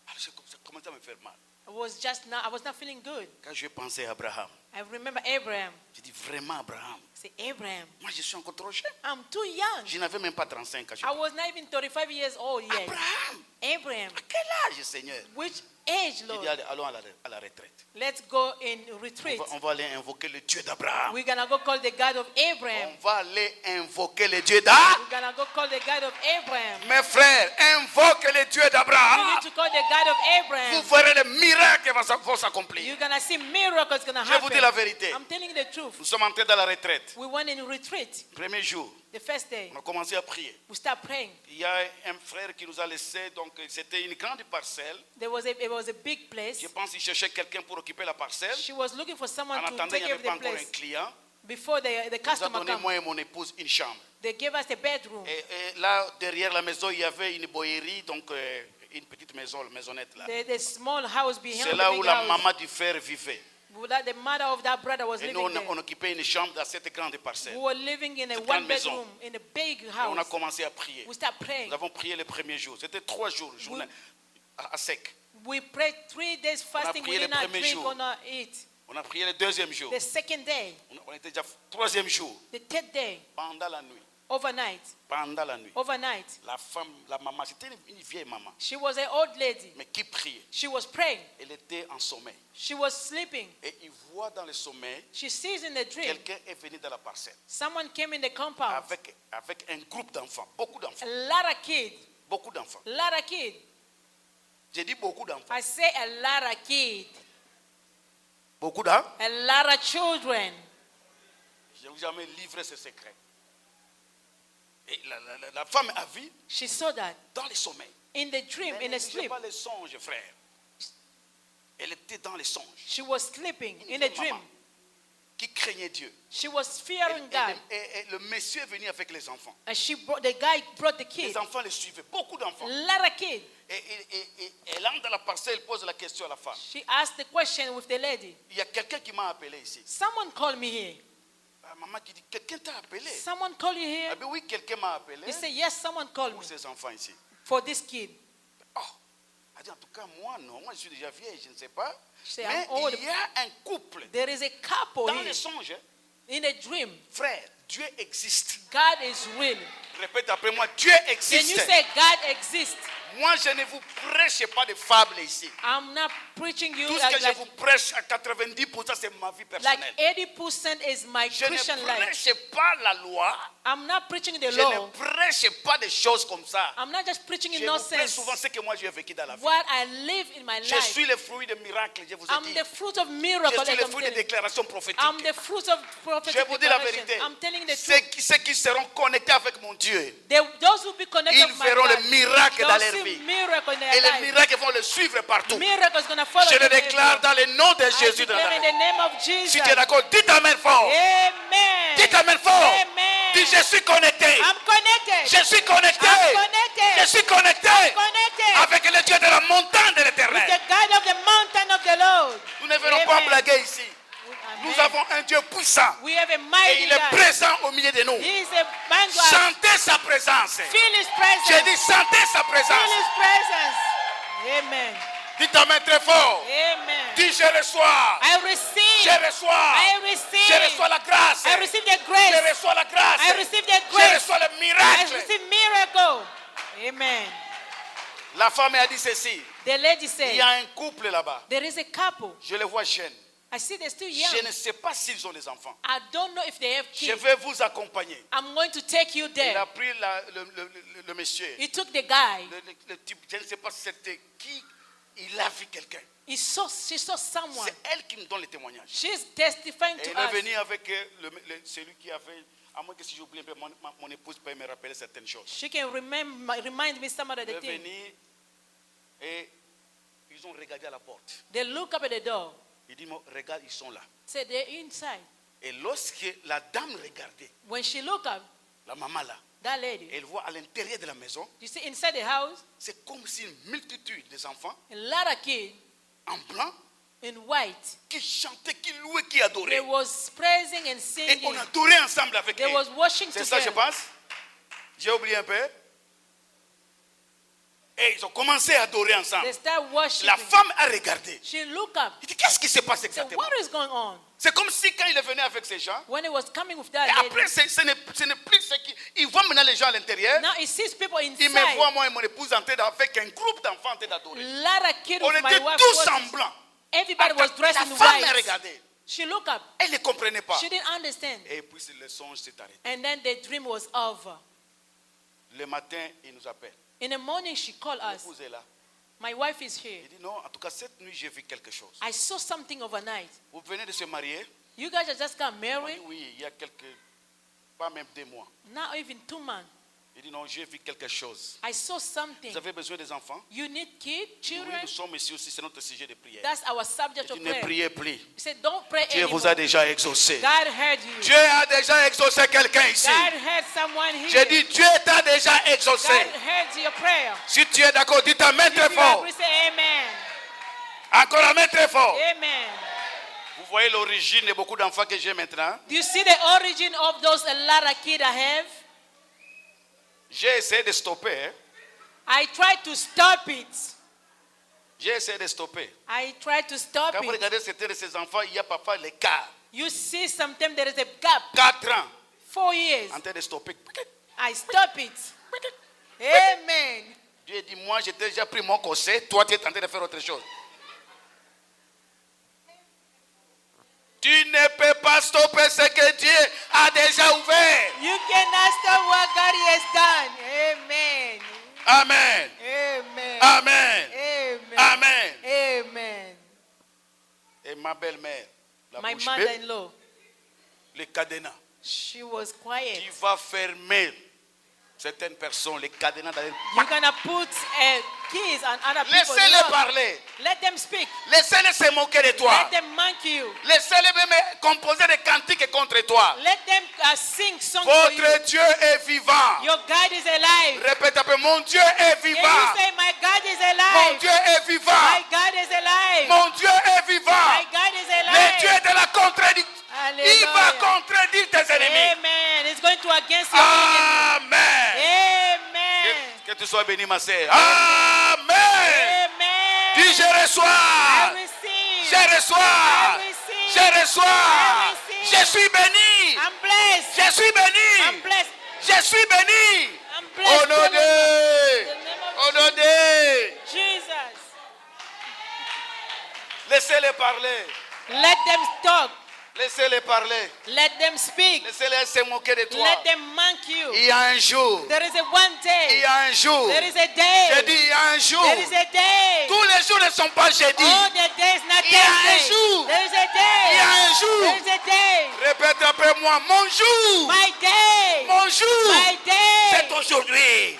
Alors ça commence à me faire mal. I was not feeling good. Quand je pensais à Abraham, I remember Abraham. je dis vraiment Abraham. I said, Abraham, Moi, je suis encore trop jeune. I'm too young. Je n'avais même pas 35 ans. I was not even 35 years old yet. Abraham, Abraham, à quel âge, Seigneur? which age, Il Lord? dit, allons à la retraite. Let's go in retreat. On va aller invoquer le Dieu d'Abraham. We're going to go call the God of Abraham. On va aller invoquer le Dieu d'Abraham. We're going to go call the God of Abraham. Mes frères, invoquez le Dieu You d'Abraham. need to call the God of Vous Abraham. verrez le miracle qui vont s'accomplir. You're going to see miracles going to Je vous dis la happen. vérité. I'm telling you the truth. Nous sommes entrés dans la retraite. We went in retreat Premier jour, the first day. on a commencé à prier. We start praying. Il y a un frère qui nous a laissé, donc c'était une grande parcelle. It was a big place. Je pense qu'il cherchait quelqu'un pour occuper la parcelle. She was looking for someone En to attendant, il take n'y care avait of pas the encore un place. client. Before the Il nous a customer donné, comes, moi et mon épouse, une chambre. they gave us a bedroom. Et là, derrière la maison, il y avait une boïerie, donc une petite maisonnette là. The small house behind C'est the là où big la house. maman du frère vivait. The mother of that brother was Et nous, living on there. occupait une chambre dans cette grande parcelle. We were living in a Cette grande one maison. bedroom in a big Et on a house. commencé à prier. We start praying. Nous avons prié le premier jour. C'était 3 jours, journée à sec. We prayed 3 days fasting. prié We did le not premier drink jour. or not eat. On a prié le deuxième jour. The second day, On était déjà 3e jour. the third day, Pendant la nuit. overnight, Pendant la nuit. overnight. La femme, la maman, c'était une vieille maman. She was an old lady. Mais qui priait. She was praying. Elle était en sommeil. She was sleeping. Et il voit dans le sommeil, She sees in a dream quelqu'un est venu dans la parcelle. someone came in the compound. Avec un groupe d'enfants. Beaucoup d'enfants. A lot of kids. Beaucoup d'enfants. A lot of kids. J'ai dit beaucoup d'enfants. I say a lot of kids. Beaucoup d'enfants. A lot of children. Je ne vous ai jamais livré ce secret. Et la femme a vu She saw that dans le sommeil. in the dream, Mais in ne a négligez sleep. pas les songes, frère. Elle était dans les songes. She was sleeping Une in a vieille dream. maman qui craignait Dieu. She was fearing God. Et le monsieur est venu avec les enfants. And the guy brought the Les kids. enfants les suivaient. Beaucoup A d'enfants. lot of kids. Et elle entre dans la parcelle, elle pose la question à la femme. She asked the question with the lady. Il y a quelqu'un qui m'a appelé ici. Someone called me here. La maman qui dit, quelqu'un t'a appelé. Someone called you Ah here? ben oui, quelqu'un m'a appelé He said, yes, someone called pour me ces enfants ici. for this kid. Oh, elle dit, en tout cas, moi, non, moi je suis déjà vieille, je ne sais pas. She said, Mais I'm old. il y a un couple There is a couple dans here les songes. Hein. in a dream. Frère, Dieu existe. God is real. Répète après moi, Dieu Can you existe. say God exists? Moi, je ne vous prêche pas de fables ici. I'm not preaching you Tout ce que je like vous prêche à 90%, c'est ma vie personnelle. 80% is my Je Christian ne life. prêche pas la loi. I'm not preaching the Je law. ne prêche pas des choses comme ça. I'm not just preaching in Je vous prêche nonsense. souvent ce que moi j'ai vécu dans la vie. What I live in my Je life. suis le fruit de miracles, je vous ai I'm dit. the fruit of Je miracles. suis as le I'm fruit de telling you. déclarations prophétiques. I'm the fruit of prophetic Je vous dis la declaration. vérité. I'm telling the Ceux truth. qui seront connectés avec mon Dieu, Those who be connected ils to my verront God, le miracle dans they'll leur see vie. miracle in Et their les life. miracles vont le suivre partout. Miracles gonna follow Je le them déclare everywhere. dans le nom de I Jésus de declare in Nazareth. the name of Jesus. Si tu es d'accord, dites Amen fort. Amen. Dites Amen fort. Amen. Dis, je suis connecté. I'm connected. Je suis connecté. I'm connected. Je suis connecté Connected avec le Dieu de la montagne de with l'éternel. the God of the mountain of the Lord. Nous ne venons pas Amen. blaguer ici. Nous Amen. avons un Dieu puissant. We have a Et mighty il est God. présent au milieu de nous. He is a man God. Chantez sa présence. Feel His J'ai presence. dit chantez sa Feel présence. His presence. Amen. Dites Amen très fort. Amen. Dis je reçois. I receive. Je reçois. I receive. Je reçois la grâce. I receive the Je grace. reçois la grâce. I receive the Je grace. reçois le I miracle. receive miracle. Amen. La femme a dit ceci. The lady Il said, y a un couple là-bas. there is a couple. Je le vois jeune. I see they're still young. Je ne sais pas s'ils ont des enfants. I don't know if they have Je kids. vais vous accompagner. I'm going to take you Il there. a pris le monsieur. He took the guy. Le type, je ne sais pas c'était qui. Il a vu quelqu'un. She saw someone. C'est elle qui me donne le témoignage. She's testifying Et to il est us. venu avec celui qui a fait. À moins que si j'oublie un peu, mon épouse peut me rappeler certaines choses. She can remind me some of Il the est things. venu et ils ont regardé à la porte. They look up at the door. Il dit, regarde, ils sont là. Say they're inside. Et lorsque la dame regardait, When she looked up, la maman là, that lady, elle voit à l'intérieur de la maison, you see inside the house, c'est comme si une multitude des enfants a lot of kids en blanc in white. qui chantaient, qui louaient, qui They adoraient. was praising and Et singing. on adorait ensemble avec They eux. was worshiping C'est ça, je together. pense. J'ai oublié un peu. Et ils ont commencé à adorer ensemble. They start worshiping. La femme a regardé. She looked up. Il dit, qu'est-ce qui se passe Said, exactement? what is going on? C'est comme si quand il est venu avec ces gens, When he was coming with et that lady, après, ce n'est plus ce qui... Il voit maintenant les gens à l'intérieur. now he sees people Il me voit, inside. moi et mon épouse, en train avec un groupe d'enfants en train d'adorer. Lot of kids On with my était wife. tous en worshiping. blanc. Everybody was dressed La in femme a white. regardé. She looked up. Elle ne comprenait pas. She didn't understand. Et puis le songe s'est arrêté. And then the dream was over. Le matin, il nous appelle. In the morning, she called us. L'épouse est là. My wife is here. Il dit non, en tout cas, cette nuit, j'ai vu quelque chose. I saw something overnight. Vous venez de se marier? You guys are just got On dit married. oui, il y a pas même 2 mois. Not even 2 months. Il dit non, j'ai vu quelque chose. I saw something. Vous avez besoin des enfants? You need kids, Oui, children. nous sommes ici aussi, c'est notre sujet de prière. That's our subject Il of dit ne prayer. priez plus. He said, don't pray Dieu anymore. vous a déjà exaucé. God heard you. Dieu a déjà exaucé quelqu'un ici. God heard someone here. J'ai dit, Dieu t'a déjà exaucé. God heard your prayer. Si tu es d'accord, dis ta main très If you fort. agree, say amen. Encore la main très fort. Amen. Vous voyez l'origine de beaucoup d'enfants que j'ai maintenant. Do you see the origin of those a lot of kids I have? J'ai essayé de stopper. Hein. I tried to stop it. J'ai essayé de stopper. I tried to stop Quand vous it. regardez certains de ces enfants, il y a parfois l'écart. You see, sometimes there is a gap. 4 ans 4 years. en train de stopper. I stop it. Amen. Dieu dit, moi j'ai déjà pris mon corset, toi tu es en train de faire autre chose. Tu ne peux pas stopper ce que Dieu a déjà ouvert. You cannot stop what God has done. Amen. Amen. Amen. Amen. Amen. Amen. Amen. Et ma belle-mère, la My bouche bée, mother-in-law, le cadenas. she was quiet. Tu vas fermer certaines personnes, les cadenas dans les... You're gonna put keys on other people. Laissez-les parler. Let them speak. Laissez-les se moquer de toi. Let them mock you. Laissez-les même composer des cantiques contre toi. Let them sing songs for you. Votre Dieu est vivant. Your God is alive. Répète un peu, mon Dieu est Can vivant. you say, my God is Mon alive? Dieu est vivant. My God is alive. Mon Dieu est vivant. My God is Le Dieu alive. de la contradiction. Il va Hallelujah. contredire tes ennemis. Amen. It's going to against your enemy. Amen. Amen. Que tu sois béni, ma sœur. Amen. Amen. Dis, je reçois. I receive. Je reçois. I receive. Je reçois. I receive. Je suis béni. I'm blessed. Je suis béni. I'm blessed. Je suis béni. I'm blessed. Au nom de... Au nom de... Jesus. Laissez-les parler. Let them talk. Laissez-les parler. Let them speak. Laissez-les se moquer de toi. Let them mock you. Il y a un jour. There is a one Il day. y a un jour. There is a J'ai day. dit, il y a un jour. There is a day. Tous les jours ne sont pas jeudi. All the days, not Il y a un Thursday. jour. There is a Il y a day. un jour. There is a day. Répète après moi, mon jour. My day. Mon jour. My C'est day. aujourd'hui.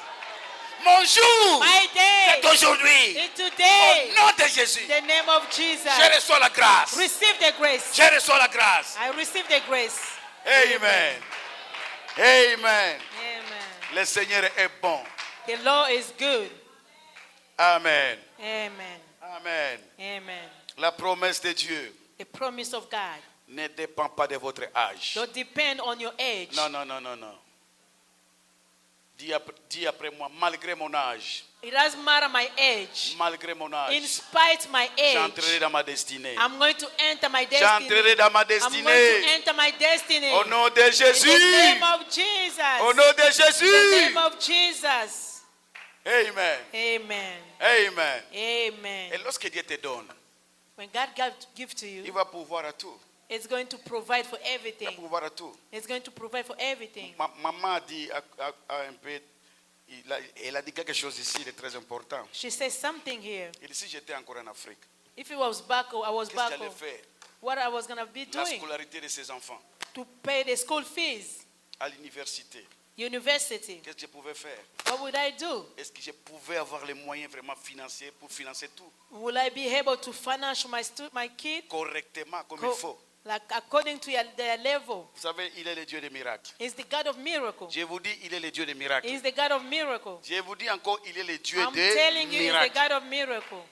Mon jour. My C'est day. aujourd'hui. It's Au today. nom de Jésus. In the name of Jesus. Je reçois la grâce. Receive the grace. Je reçois la grâce. I receive the grace. Amen. Amen. Amen. Le Seigneur est bon. The Lord is good. Amen. Amen. Amen. Amen. La promesse de Dieu The promise of God ne dépend pas de votre âge. don't depend on your age. Non, non, non, non, non. Dis après moi, malgré mon âge, It doesn't matter my age. malgré mon In âge, spite my age, j'entrerai dans ma destinée. I'm going to enter my destiny. J'entrerai dans ma I'm going to destinée. enter my destiny. Au nom de In Jésus. the name of Jesus. Au nom de In the Jésus. name of Jesus. Amen. Amen. Amen. Amen. Et lorsque Dieu te donne, When God gives to il you, va pouvoir à tout. it's going to provide for Il va everything. pouvoir à tout. It's going to provide for everything. Maman a dit a un peu, elle a dit quelque chose ici de très important. She says something here. Et si j'étais encore en Afrique, If it was back, I was qu'est-ce que back j'allais home, faire? what I was going to be La doing scolarité de ses enfants to pay the school fees, à l'université. university. Qu'est-ce que je pouvais faire? What would I do? Est-ce que je pouvais avoir les moyens vraiment financiers pour financer tout Will I be able to finance my kid correctement, comme il faut? like according to their level? Vous savez, il est le Dieu des miracles. He's the God of miracle. Je vous dis, il est le Dieu des miracles. He's the God of miracle. Je vous dis encore, il est le Dieu I'm des telling you, he's the miracles. God of miracle.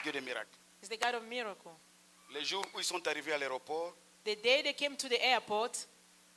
Dieu des miracles. He's the God of miracle. Les jours où ils sont arrivés à l'aéroport, The day they came to the airport,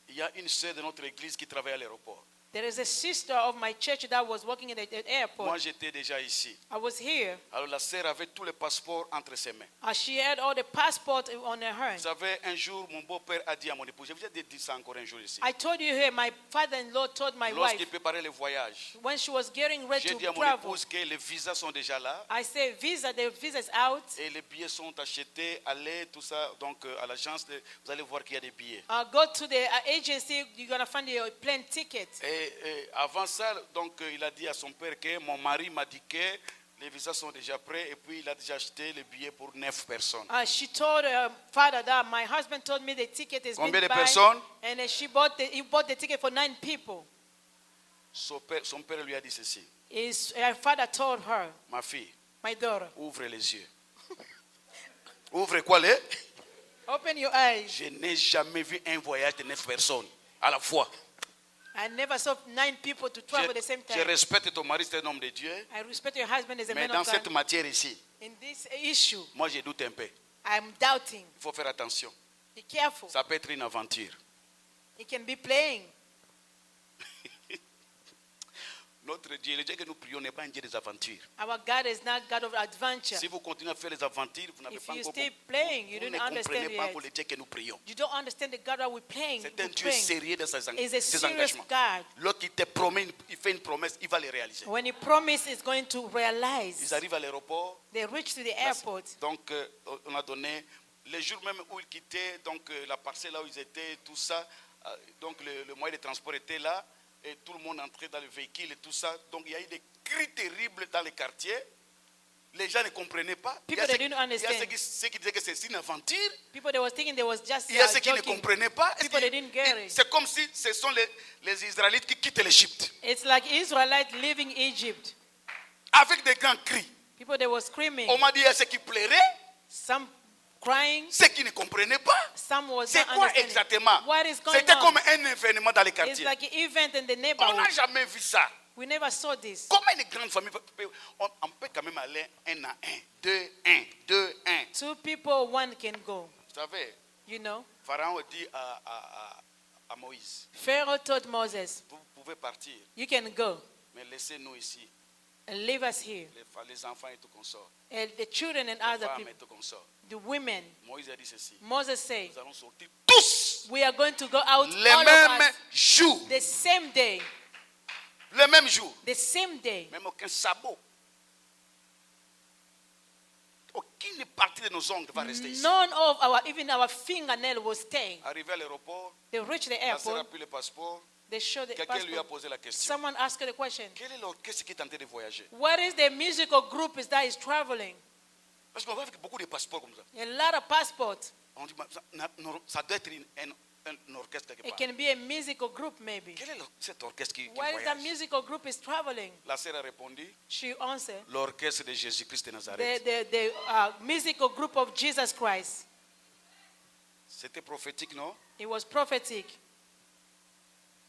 il y a une sœur de notre église qui travaille à l'aéroport. there is a sister of my church that was working in the airport. Moi, j'étais déjà ici. I was here. Alors la sœur avait tous les passeports entre ses mains. She had all the passport on her Vous hand. savez, un jour, mon beau-père a dit à mon épouse, je vous ai dit ça encore un jour ici. I told you here, my father-in-law told my Lorsqu'il wife, préparait le voyage, when she was getting ready j'ai to dit à mon travel, épouse que les visas sont déjà là I said, the visa is out. et les billets sont achetés. Allez, tout ça, donc à l'agence, vous allez voir qu'il y a des billets. Go to the agency, you're going to find your plane ticket. Et avant ça, donc il a dit à son père que mon mari m'a dit que les visas sont déjà prêts et puis il a déjà acheté les billets pour 9 personnes. She told her father that my husband told me the ticket is Combien been de buy, personnes? and he bought the ticket for 9 people. Son père lui a dit ceci: Her father told her, ma fille, my daughter, ouvre les yeux. Ouvre quoi les? open your eyes. Je n'ai jamais vu un voyage de 9 personnes à la fois. I never saw 9 people to travel at the same Je time. respecte ton mari, c'est un homme de Dieu. I respect your husband as a Mais man dans of cette God. matière ici, In this issue, moi je doute un peu. I'm doubting. Il faut faire attention. Be careful. Ça peut être une aventure. It can be playing. Notre Dieu, le Dieu que nous prions n'est pas un Dieu des aventures. Our God is not God of adventure. Si vous continuez à faire les aventures, vous n'avez If pas you encore stay playing, you vous ne don't understand comprenez pas yet. pour le Dieu que nous prions. You don't understand the God that we're playing. C'est un we're Dieu praying. sérieux dans ses Is a serious engagements. God. Lorsqu'il te promet, il fait une promesse, il va les réaliser. When he promises, is going to Ils realize. arrivent à l'aéroport. They reach to the airport. Donc, on a donné, les jours même où ils quittaient, donc la parcelle là où ils étaient, tout ça, donc le moyen de transport était là, et tout le monde entrait dans le véhicule et tout ça. Donc, il y a eu des cris terribles dans les quartiers. Les gens ne comprenaient pas. Il y a People that didn't ceux understand. qui disaient que c'est une aventure. People they was thinking they was just Il y a ceux qui ne joking. comprenaient pas. People they didn't get it. C'est comme si ce sont les Israélites qui quittent l'Égypte It's like Israelites leaving Egypt. avec des grands cris. People they were screaming. On m'a dit il y a ceux qui pleuraient, Some crying. ceux qui ne comprenaient pas. Some was C'est not quoi understanding. exactement? What is going C'était on? comme un événement dans les It's quartiers. like an event in the On neighborhood. n'a jamais vu ça. We never saw this. Comment une grande famille on peut quand même aller 1 à 1, 2, 1, 2, 1. 2 people, one can go. Vous savez, You know, Pharaon dit à Moïse, Pharaoh told Moses, vous pouvez partir, you can go mais laissez-nous ici, and leave us here. les enfants et tout qu'on sort, And the children and les other femmes et people, tout qu'on sort. the women. Moïse a dit ceci, Moses said, nous allons sortir tous we are going to go out les all of mêmes us jours. the same day. Le même jour. The same day. Même aucun sabot. Aucune partie de nos ongles va rester ici. None of even our fingernail was staying. Arrivé à l'aéroport, They reached the la sœur a airport. pris le passeport. They showed the Quelqu'un lui a passport. posé la question. Someone asked her the question. Quel est l'orchestre qui est en train de voyager? What is the musical group that is traveling? Parce qu'on voit avec beaucoup de passeports comme ça. A lot of passports. On dit, ça doit être un orchestre quelque It part. can be a musical group maybe. Quel est cet orchestre qui Where is that voyage? musical group is traveling? La sœur a répondu, She answered, l'orchestre de Jésus-Christ de Nazareth. the musical group of Jesus Christ. C'était prophétique, non? It was prophetic.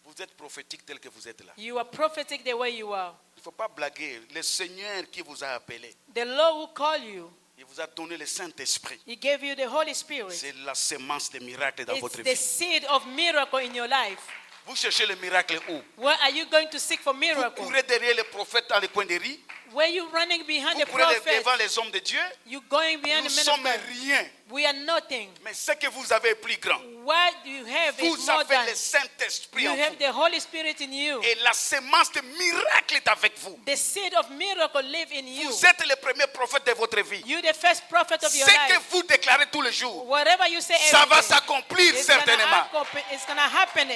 Vous êtes prophétique tel que vous êtes là. You are prophetic the way you are. Il ne faut pas blaguer. Le Seigneur qui vous a appelé, The Lord who called you, il vous a donné le Saint-Esprit. He gave you the Holy Spirit. C'est la semence des miracles dans It's votre the vie. seed of miracle in your life. Vous cherchez le miracle où? Where are you going to seek for Vous miracle? courez derrière les prophètes dans les coins des rues. Where you running behind Vous the courez prophet? devant les hommes de Dieu. You going behind Nous the men of sommes God? rien. We are nothing. Mais ce que vous avez est plus grand. What you have is Vous more avez than. le Saint-Esprit You en have vous. the Holy Spirit in you. Et la semence de miracle est avec vous. The seed of miracle live in you. Vous êtes le premier prophète de votre vie. You're the first prophet of Ce your que life. vous déclarez tous les jours, Whatever you say ça every va day, s'accomplir it's certainement. gonna happen.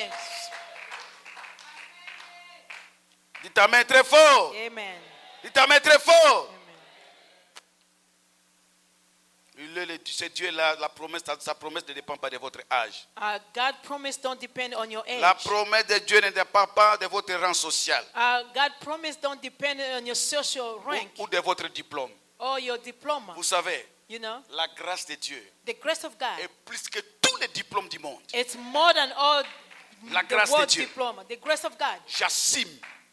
Dites amen très fort. Amen. Dites amen très fort. Amen. C'est Dieu là, la promesse, sa promesse ne dépend pas de votre âge. God promise don't depend on your age. La promesse de Dieu ne dépend pas de votre rang social God promise don't depend on your social rank ou de votre diplôme. or your diploma. Vous savez, You know, la grâce de Dieu the grace of God. est plus que tous les diplômes du monde. It's more than all La the grâce de world Dieu. diploma. The grace of God. J'assume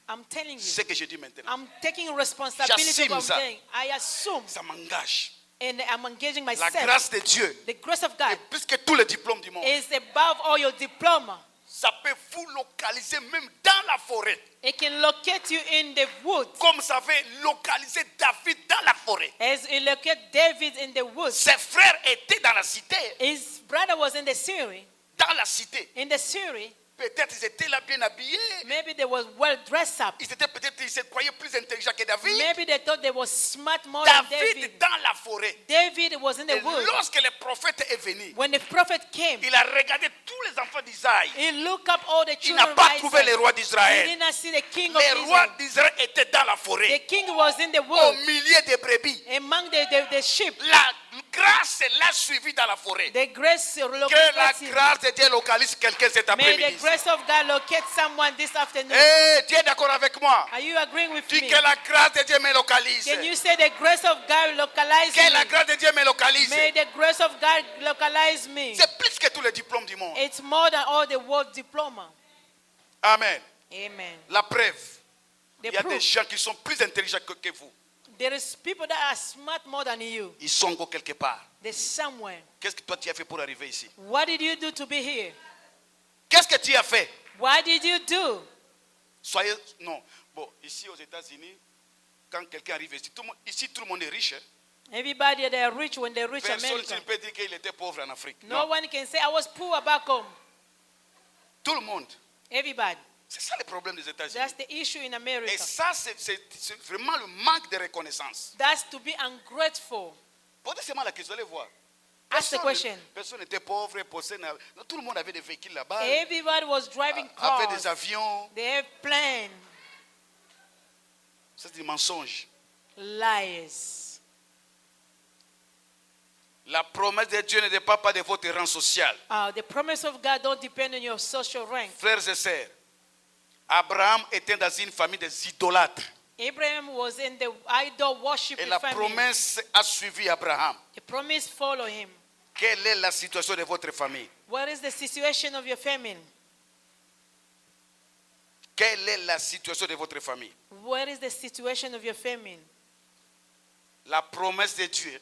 I'm telling you. ce que je dis maintenant. I'm taking responsibility J'assume of what ça. I'm saying. I assume Ça m'engage. and I'm engaging La myself. grâce de Dieu The grace of God est plus que tous les diplômes du monde. is above all your diploma. Ça peut vous localiser même dans la forêt. It can locate you in the woods. Comme ça avait localisé David dans la forêt. As it locate David in the woods. Ses frères étaient dans la cité. His brother was in the Syria. Dans la cité. In the Syria, Peut-être ils étaient là bien habillés. maybe they was well dressed up. Ils se croyaient plus intelligents que David. Maybe they thought they was smart more than David David. dans la forêt. David was in the Et woods. lorsque le prophète est venu, When the prophet came, il a regardé tous les enfants d'Israël. he looked up all the Il children n'a of pas trouvé les Israel. rois He d'Israël. did not see the king of Les rois Israel. d'Israël étaient dans la The forêt, king was in the au woods milieu des brebis. among the sheep. La grâce l'a suivi dans la forêt. The grace Que la located him. grâce de Dieu localise quelqu'un cet May the après-midi. grace of God locate someone this afternoon. Eh, Dieu est d'accord avec moi. Are you agreeing with Dis me? que la grâce de Dieu me localise. Can you say the grace of God localize Que la me? grâce de Dieu me localise. May the grace of God localize me. C'est plus que tous les diplômes du monde. It's more than all the world diploma. Amen. Amen. La preuve, The il y a des proof. gens qui sont plus intelligents que vous. There is people that are smart more than you. Ils sont encore quelque part. They're somewhere. Qu'est-ce que toi tu as fait pour arriver ici? What did you do to be here? Qu'est-ce que tu as fait? What did you do? Soyez. Non. Bon, ici aux États-Unis, quand quelqu'un arrive ici, ici tout le monde est riche. Hein? Everybody they are rich when they reach Personne America. ne peut dire qu'il était pauvre en Afrique. No Non. one can say I was poor back home. Tout le monde. Everybody. C'est ça le problème des États-Unis. That's the issue in Et America. ça, c'est vraiment le manque de reconnaissance. That's to be ungrateful. Posez seulement la question, allez voir. Ask the question. Personne n'était pauvre, tout le monde avait des véhicules là-bas, Everybody was driving avait des cars. avions. They have plans. C'est du mensonge. Lies. La promesse de Dieu ne dépend pas de votre rang social. The promise of God don't depend on your social rank. Frères et sœurs, Abraham était dans une famille des idolâtres. Abraham was in the idol Et worshiping la family. promesse a suivi Abraham. The promise follow him. Quelle est la situation de votre famille? What is the situation of your family? Quelle est la situation de votre famille? What is the situation of your family? La promesse de Dieu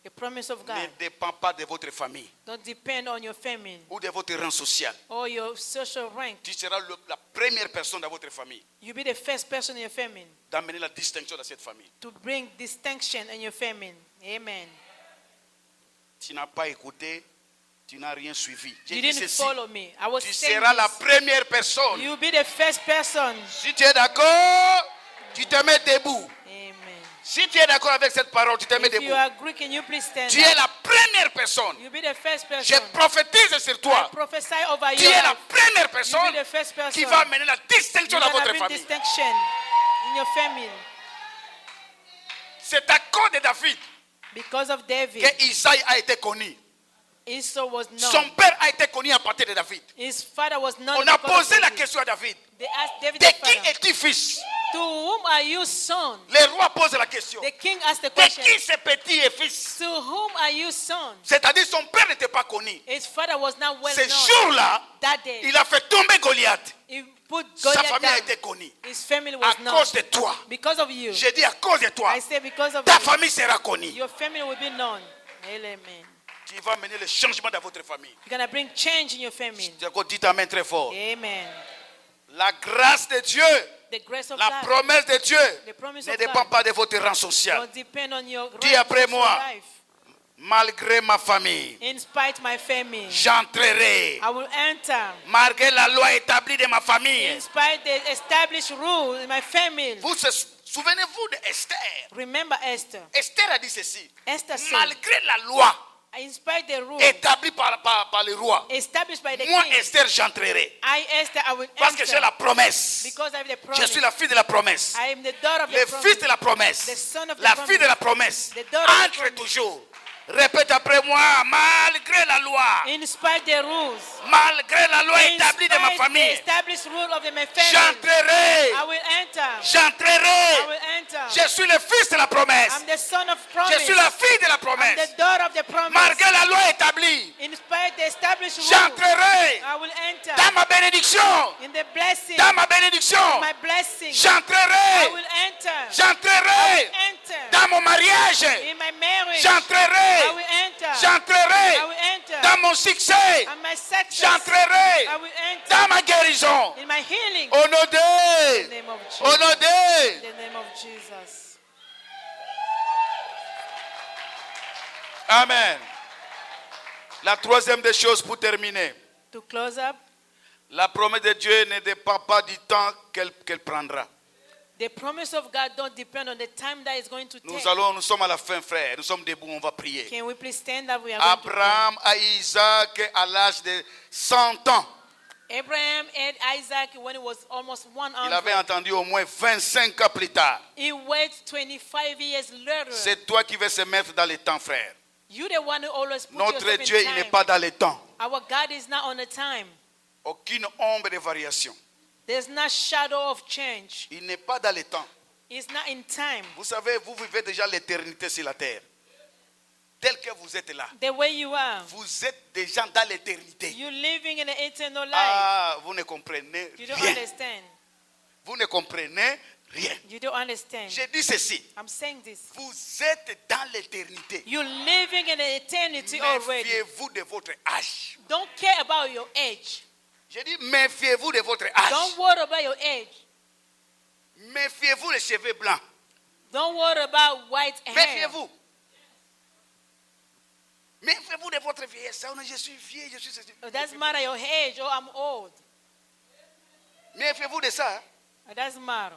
The promise of ne God dépend pas de votre famille don't depend on your family ou de votre rang social. or your social rank. Tu seras la première personne dans votre famille You be the first person in your family d'amener la distinction dans cette famille. to bring distinction in your family. Amen. Tu n'as pas écouté, tu n'as rien suivi. J'ai You dit didn't ceci, follow me. I was tu saying seras la this. première personne. You be the first person. Si tu es d'accord, tu te mets debout. Amen. Si tu es d'accord avec cette parole, tu te mets If you debout. agree, can you please stand Tu es up? la première personne. You be the first Je person. prophétise sur I toi. prophesy over Tu you. es la première You personne be the first person. qui va amener la distinction You're dans gonna votre bring famille. distinction in your family. C'est à cause de David Because of David, que Isaïe a été connu. Esau was Son known. père a été connu à partir de David. His father was known. On a because of posé la David. question à David. They asked David, De the qui father, es-tu fils? to whom are you son? Le roi pose la question. The king asked the De question, qui ce petit est fils? to whom are you son? C'est-à-dire son père n'était pas connu. His father was not well Ce known. jour-là, That day, il a fait tomber Goliath. he put Sa Goliath famille a down. été connue. His family À was known. cause de toi. Because of you. J'ai dit à cause de toi. I say because of Ta you. famille sera connue. Your family will be known. Amen. Tu vas mener le changement dans votre famille. You're going to bring change in your family. Dites amen très fort. Amen. La grâce de Dieu, The grace of la God promesse de Dieu The promise ne of dépend God pas de votre rang social. don't depend on your Dis rank, après social moi. life. Malgré ma famille, In spite my family, j'entrerai. I will enter. Malgré la loi établie de ma famille. In spite the established rule in my family. Souvenez-vous d'Esther. Remember Esther. Esther a dit ceci. Esther said, Malgré la loi in spite the rule établie par le roi, established by the moi king, Esther j'entrerai. Esther, I will Parce que enter. j'ai la promesse. Because I have the Je promise. suis la fille de la promesse. I am the daughter of Le the fils promise. de la promesse. The son of the La promise. fille de la promesse. The daughter of the Entre promise. toujours. Répète après moi, malgré la loi. In spite the rules. Malgré la loi In établie de ma spite the famille. established rule of my family. J'entrerai. I will enter. I J'entrerai. will enter. Je suis le fils de la promesse. I'm the son of promise. Je suis la fille de la I'm promesse. the daughter of the promise. Malgré la loi établie, In spite the established rule, j'entrerai I will enter. dans ma bénédiction. In the blessing, Dans ma bénédiction, my blessing, I j'entrerai. will enter. J'entrerai Enter. dans mon mariage. In my marriage, I J'entrerai. will enter. J'entrerai I will enter. dans mon succès. And my success, J'entrerai I will enter. dans ma guérison. In my healing, Au nom in the de. name of Jesus. Au nom In de. the name of Jesus. Amen. La troisième des choses pour terminer. To close up, La promesse de Dieu ne dépend pas du temps qu'elle prendra. the promise of God don't depend on the time that it's going to take. Nous sommes à la fin, frère. Nous sommes debout, on va prier. Can we please stand up? We are going to pray. Abraham a Isaac à l'âge de 100 ans. Abraham had Isaac when he was almost 100. Il avait entendu au moins 25 ans plus tard. He waited 25 years later. C'est toi qui veux se mettre dans le temps, frère. You the one who always put Notre yourself Dieu, in il time. n'est pas dans le temps. Our God is not on the time. Aucune ombre de variation. There's not shadow of change. Il n'est pas dans le temps. It's not in time. Vous savez, vous vivez déjà l'éternité sur la terre. Tel que vous êtes là. The way you are. Vous êtes déjà dans l'éternité. You're living in an eternal life. Ah, vous ne comprenez You don't rien. understand. Vous ne comprenez rien. You don't understand. Je dis ceci. I'm saying this. Vous êtes dans l'éternité. You're living in an eternity already. Méfiez-vous de votre âge. Don't care about your age. Je dis méfiez-vous de votre âge. Don't worry about your age. Méfiez-vous les cheveux blancs. Don't worry about white hair. Méfiez-vous. Méfiez-vous de votre vieillesse. Oh non, je suis vieux, je suis ceci. It doesn't matter your age. Oh, I'm old. Méfiez-vous de ça. Hein. It doesn't matter.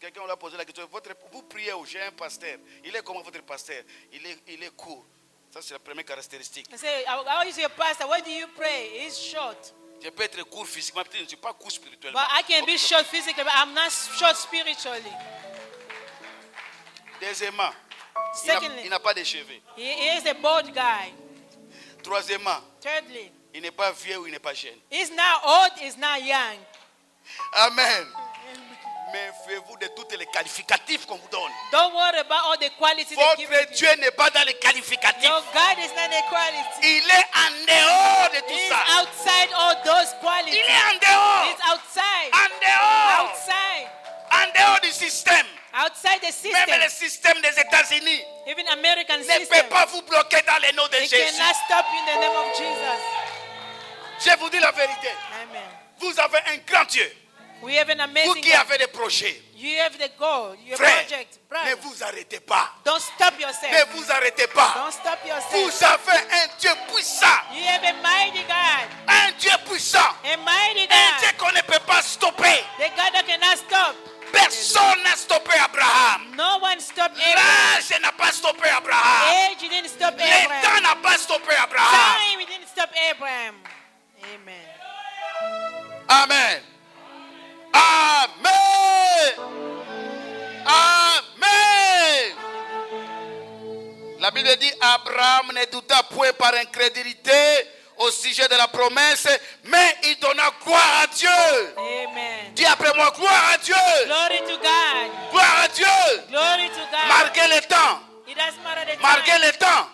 Quelqu'un lui a posé la question. Vous priez au j'ai un pasteur. Il est comment votre pasteur? Il est court. Ça, c'est la première caractéristique. I say, how is your pastor? Where do you pray? He's short. Je peux être court physiquement, peut-être je ne suis pas court spirituellement. But I can be short physically, but I'm not short spiritually. Deuxièmement, Secondly, il n'a pas de cheveux. he is a bold guy. Troisièmement, Thirdly, il n'est pas vieux ou il n'est pas jeune. he's not old, he's not young. Amen. Méfiez-vous de tous les qualificatifs qu'on vous donne. Don't worry about all the qualities they give Votre you. Dieu n'est pas dans les qualificatifs. Your God is not a quality. Il est en dehors de tout He's ça. outside all those Il qualities. est en dehors. He's outside. En dehors. Outside. En dehors du système. Outside the system. Même le système des États-Unis Even American ne system. peut pas vous bloquer dans le nom de They Jésus. cannot stop you in the name of Jesus. Je vous dis la vérité. Amen. Vous avez un grand Dieu. We have an Vous amazing qui God. avez des projets. You have the goal, your Frère, project. ne Brother, vous arrêtez pas. don't stop yourself. Ne vous arrêtez pas. Don't stop yourself. Vous avez un Dieu puissant. You have a mighty God. Un Dieu puissant. A mighty Un Dieu God. qu'on ne peut pas stopper. The God that cannot stop. Personne n'a stoppé Abraham. No one stopped Abraham. L'âge n'a pas stoppé Abraham. Age didn't stop Le temps Abraham. n'a pas stoppé Abraham. Time didn't stop Abraham. Amen. Amen. Amen. Amen. La Bible dit Abraham ne douta point par incrédulité au sujet de la promesse, mais il donna gloire à Dieu. Amen. Dis après moi, gloire à Dieu. Glory to God. Gloire à Dieu. Glory to God. Malgré le temps. It doesn't matter the Malgré time. le temps.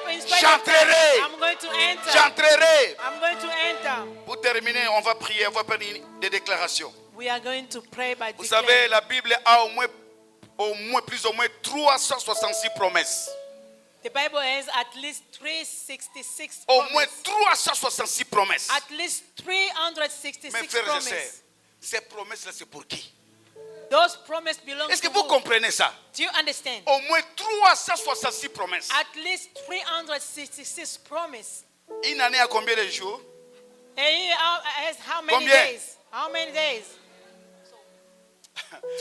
In spite of J'entrerai. time, I'm going to enter. J'entrerai. I'm going to enter. Pour terminer, on va prier, on va faire des déclarations. We are going to pray by Vous declaring. savez, la Bible a plus ou moins 366 promesses. The Bible has at least 366 Au moins promises. 366 promesses. At least 366 Mes frères et sœurs, promises. ces promesses-là, c'est pour qui? Those promises belong Est-ce que to vous who? comprenez ça? Do you understand? Au moins 366 promesses. At least 366 promises. Une année a combien de jours? A year has how many Combien? days? How many days?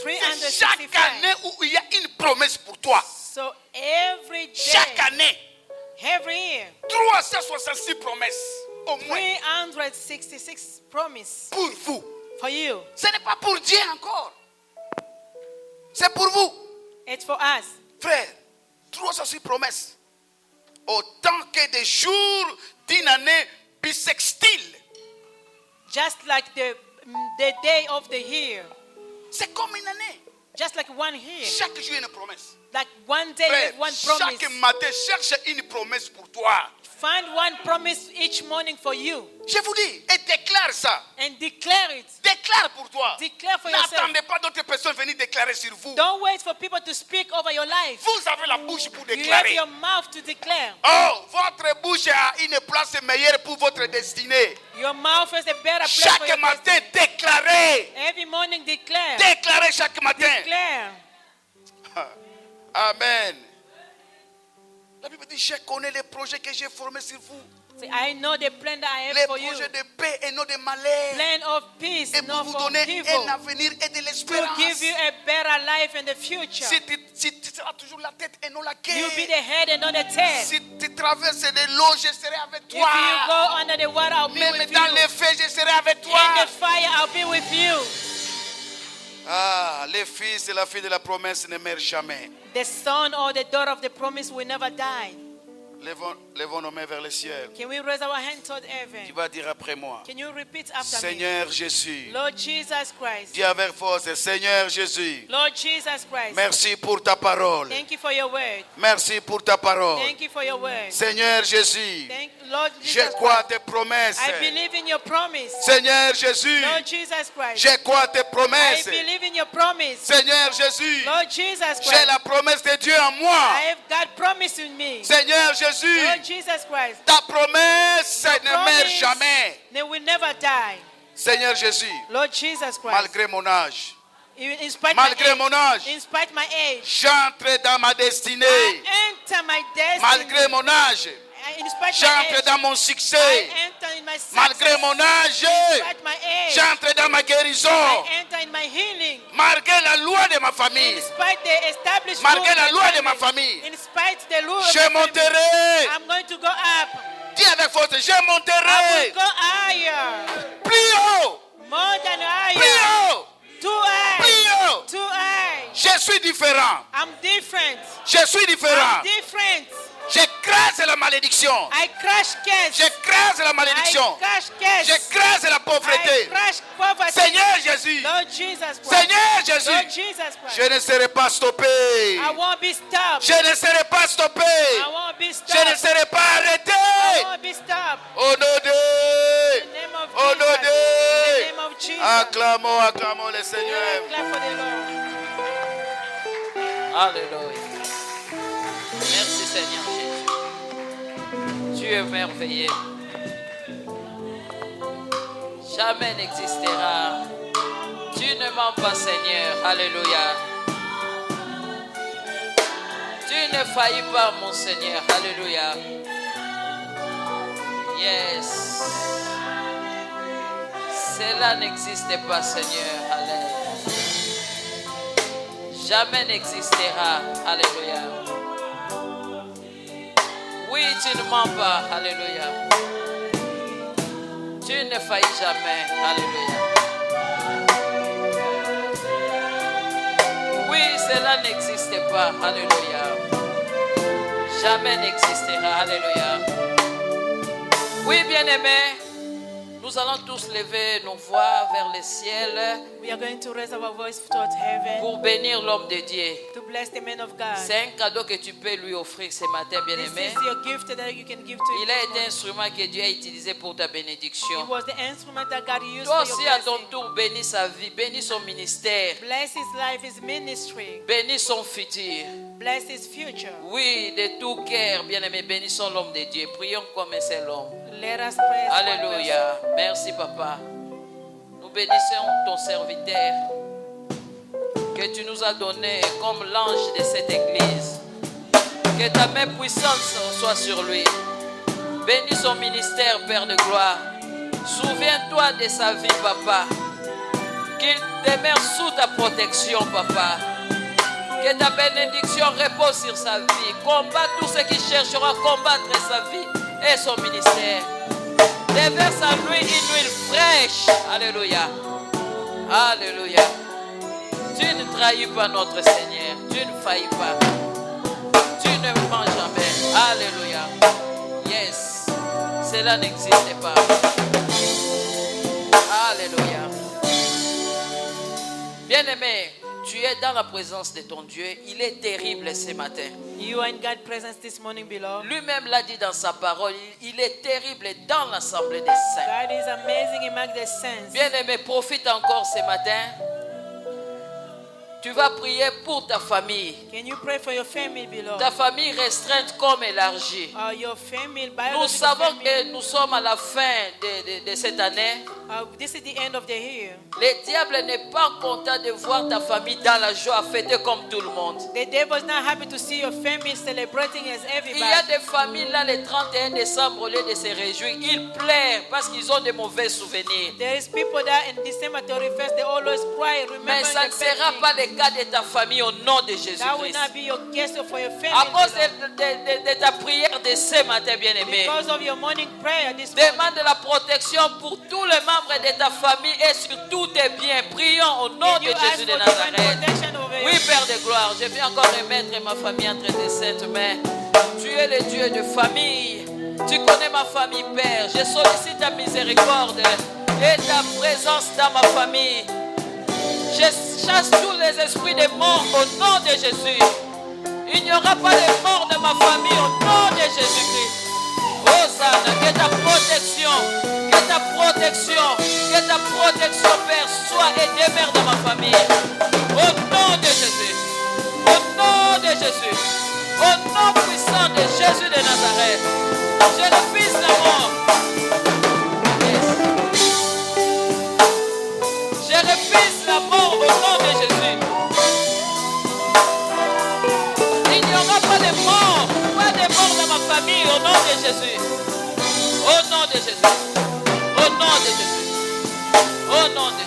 C'est chaque 365. année où il y a une promesse pour toi. So every day, Chaque année, every year, 366 promesses. Au moins 366 promises pour vous. for you. Ce n'est pas pour Dieu encore. C'est pour vous. It's for us. Frère, 366 promesses. Autant que des jours d'une année bissextile. Just like the day of the year. C'est comme une année. Just like one year. Chaque jour, il y a une promesse. Like one day, Frère, one promise. chaque matin, cherche une promesse pour toi. Find one promise each morning for you Je vous dis, et déclare ça. and declare it. Déclare pour toi. Declare for yourself. N'attendez pas d'autres personnes venir déclarer sur vous. Don't wait for people to speak over your life. Vous avez la bouche pour You have déclarer. your mouth to declare. Oh, votre bouche a une place meilleure pour votre destinée. Your mouth is a better place for Chaque your matin, destiny. déclarez. Every morning declare. Déclarez chaque matin. Declare. Amen. La Bible dit, je connais les projets que j'ai formés sur vous. Say, I know the plan that I have Les for you. projets de paix et non de malheur. Plan of peace, Et pour not vous for donner evil. un avenir et de To l'espérance. give you a better life in the future. Si tu seras toujours la tête et non la queue. You'll be the head and not the tail. Si tu traverses les l'eau, je serai avec If you toi. go under the water, I'll be Même with dans you. les feux, je serai avec toi. In the fire, I'll be with you. Ah, les fils et la fille de la promesse ne meurent jamais. The son or the daughter of the promise will never die. Levons nos mains vers le ciel. Can we raise our hand toward Tu heaven? vas dire après moi. Can you repeat after me? Seigneur Jésus. Lord Jesus Christ. Dis avec force, Seigneur Jésus. Lord Jesus Christ. Merci pour ta parole. Thank you for your word. Merci pour ta parole. Thank you for your word. Seigneur Jésus. Lord Je Jesus crois Christ. tes promesses. I believe in your promise. Seigneur Jésus. Lord Jesus Christ. Je crois tes I promesses. believe in your promise. Seigneur Jésus. Lord Jesus J'ai Christ. la promesse de Dieu en moi. I have God promise in me. Seigneur Jésus. Lord Jesus Christ. Ta promesse ne meurt Promise, jamais. they will never die. Seigneur Jésus. Lord Jesus Christ. Malgré mon âge. In spite Malgré my mon âge. age, in spite my age, J'entre dans ma destinée. I enter my destiny. Malgré mon âge. In spite my J'entre age, dans mon I succès. enter in my success. Malgré mon âge. In spite my age, J'entre dans ma guérison. I enter in my healing. Malgré la loi de ma In famille. spite the established Malgré rule la of loi my de ma family. famille. In spite the rule of Je my family, monterai. I'm going to go up. Dis avec force, je I monterai. will go higher. Plus haut. More than Plus higher. haut. Too high. Plus haut. Too high. Je suis différent. I'm different. Je suis différent. I'm different. J'écrase la malédiction. I crush curse. J'écrase la I malédiction. crush curse. J'écrase la I pauvreté. crush poverty. Seigneur Jésus. Lord Jesus Christ. Seigneur Lord Jésus. Jesus Christ. Je ne serai pas stoppé. I won't be stopped. Je ne serai pas stoppé. I won't be Je ne stopped. serai pas I arrêté. won't be stopped. Au nom In the de. name of Au Jesus. nom In the name de. of Jesus. Acclamons, acclamons le Seigneur. Clap for the Lord. Alléluia. Merci Seigneur Jésus. Dieu est merveilleux. Jamais n'existera. Tu ne mens pas Seigneur. Alléluia. Tu ne faillis pas mon Seigneur. Alléluia. Yes. Cela n'existe pas Seigneur. Alléluia. Jamais n'existera. Alléluia. Oui, tu ne mens pas. Alléluia. Tu ne faillis jamais. Alléluia. Oui, cela n'existe pas. Alléluia. Jamais n'existera. Alléluia. Oui, bien-aimés, nous allons tous lever nos voix vers le ciel We are going to raise our voice towards heaven pour bénir l'homme de Dieu. to bless the man of God. C'est un cadeau que tu peux lui offrir ce matin, This bien-aimé. is your gift that you can give to him. Il a été un instrument que Dieu a utilisé pour ta It bénédiction. was the instrument that God used Toi for aussi, your à ton blessing. tour, bénis sa vie, bénis son ministère, Bless his life, his ministry. bénis son futur. Bless his future. Oui, de tout cœur, bien-aimé, bénissons l'homme de Dieu. Prions comme un seul homme. Let us pray. as one person. Alléluia. Merci, Papa. Nous bénissons ton serviteur. que tu nous as donné comme l'ange de cette église. Que ta main puissante soit sur lui. Bénis son ministère, Père de gloire. Souviens-toi de sa vie, Papa. Qu'il demeure sous ta protection, Papa. Que ta bénédiction repose sur sa vie. Combat tous ceux qui chercheront à combattre sa vie et son ministère. Déverse en lui une huile fraîche. Alléluia. Alléluia. Tu ne trahis pas notre Seigneur. Tu ne faillis pas. Tu ne mens jamais. Alléluia. Yes. Cela n'existe pas. Alléluia. Bien-aimé, tu es dans la présence de ton Dieu. Il est terrible ce matin. You are in God's presence this morning, beloved. Lui-même l'a dit dans sa parole. Il est terrible dans l'assemblée des saints. God is amazing among the saints. Bien-aimé, profite encore ce matin. Tu vas prier pour ta famille. Can you pray for your family, beloved? Ta famille restreinte comme élargie. Your family, Nous savons que nous sommes à la fin de cette année. This is the end of the year. Le diable n'est pas content de voir ta famille dans la joie, fêter comme tout le monde. The devil is not happy to see your family celebrating as Il y a everybody. des familles là, le 31 décembre, au lieu de se réjouir, ils pleurent parce qu'ils ont de mauvais souvenirs. There is people that in December 31st they always cry, Mais remembering ça ne the sera bad pas things. le cas de ta famille au nom de That will Jésus-Christ. not be your case for your family. À cause beloved. de ta prière de ce matin, bien-aimé. Because of your morning prayer this morning. Demande la protection pour tous les membres de ta famille et sur tous tes biens. Prions au nom Can de you ask Jésus de for divine Nazareth. protection over Oui, your Père de gloire, je viens encore remettre ma famille entre tes saintes mains. Tu es le Dieu de famille. Tu connais ma famille, Père. Je sollicite ta miséricorde et ta présence dans ma famille. Je chasse tous les esprits de mort au nom de Jésus. Il n'y aura pas de mort dans ma famille au nom de Jésus-Christ. Hosanna, que ta protection, Père, soit et demeure dans ma famille. Au nom de Jésus. Au nom de Jésus. Au nom puissant de Jésus de Nazareth. Je refuse la mort. Yes. Je refuse la mort au nom de Jésus. Il n'y aura pas de mort dans ma famille au nom de Jésus. Au nom de Jésus. Au nom de Jésus. Au nom de Jésus.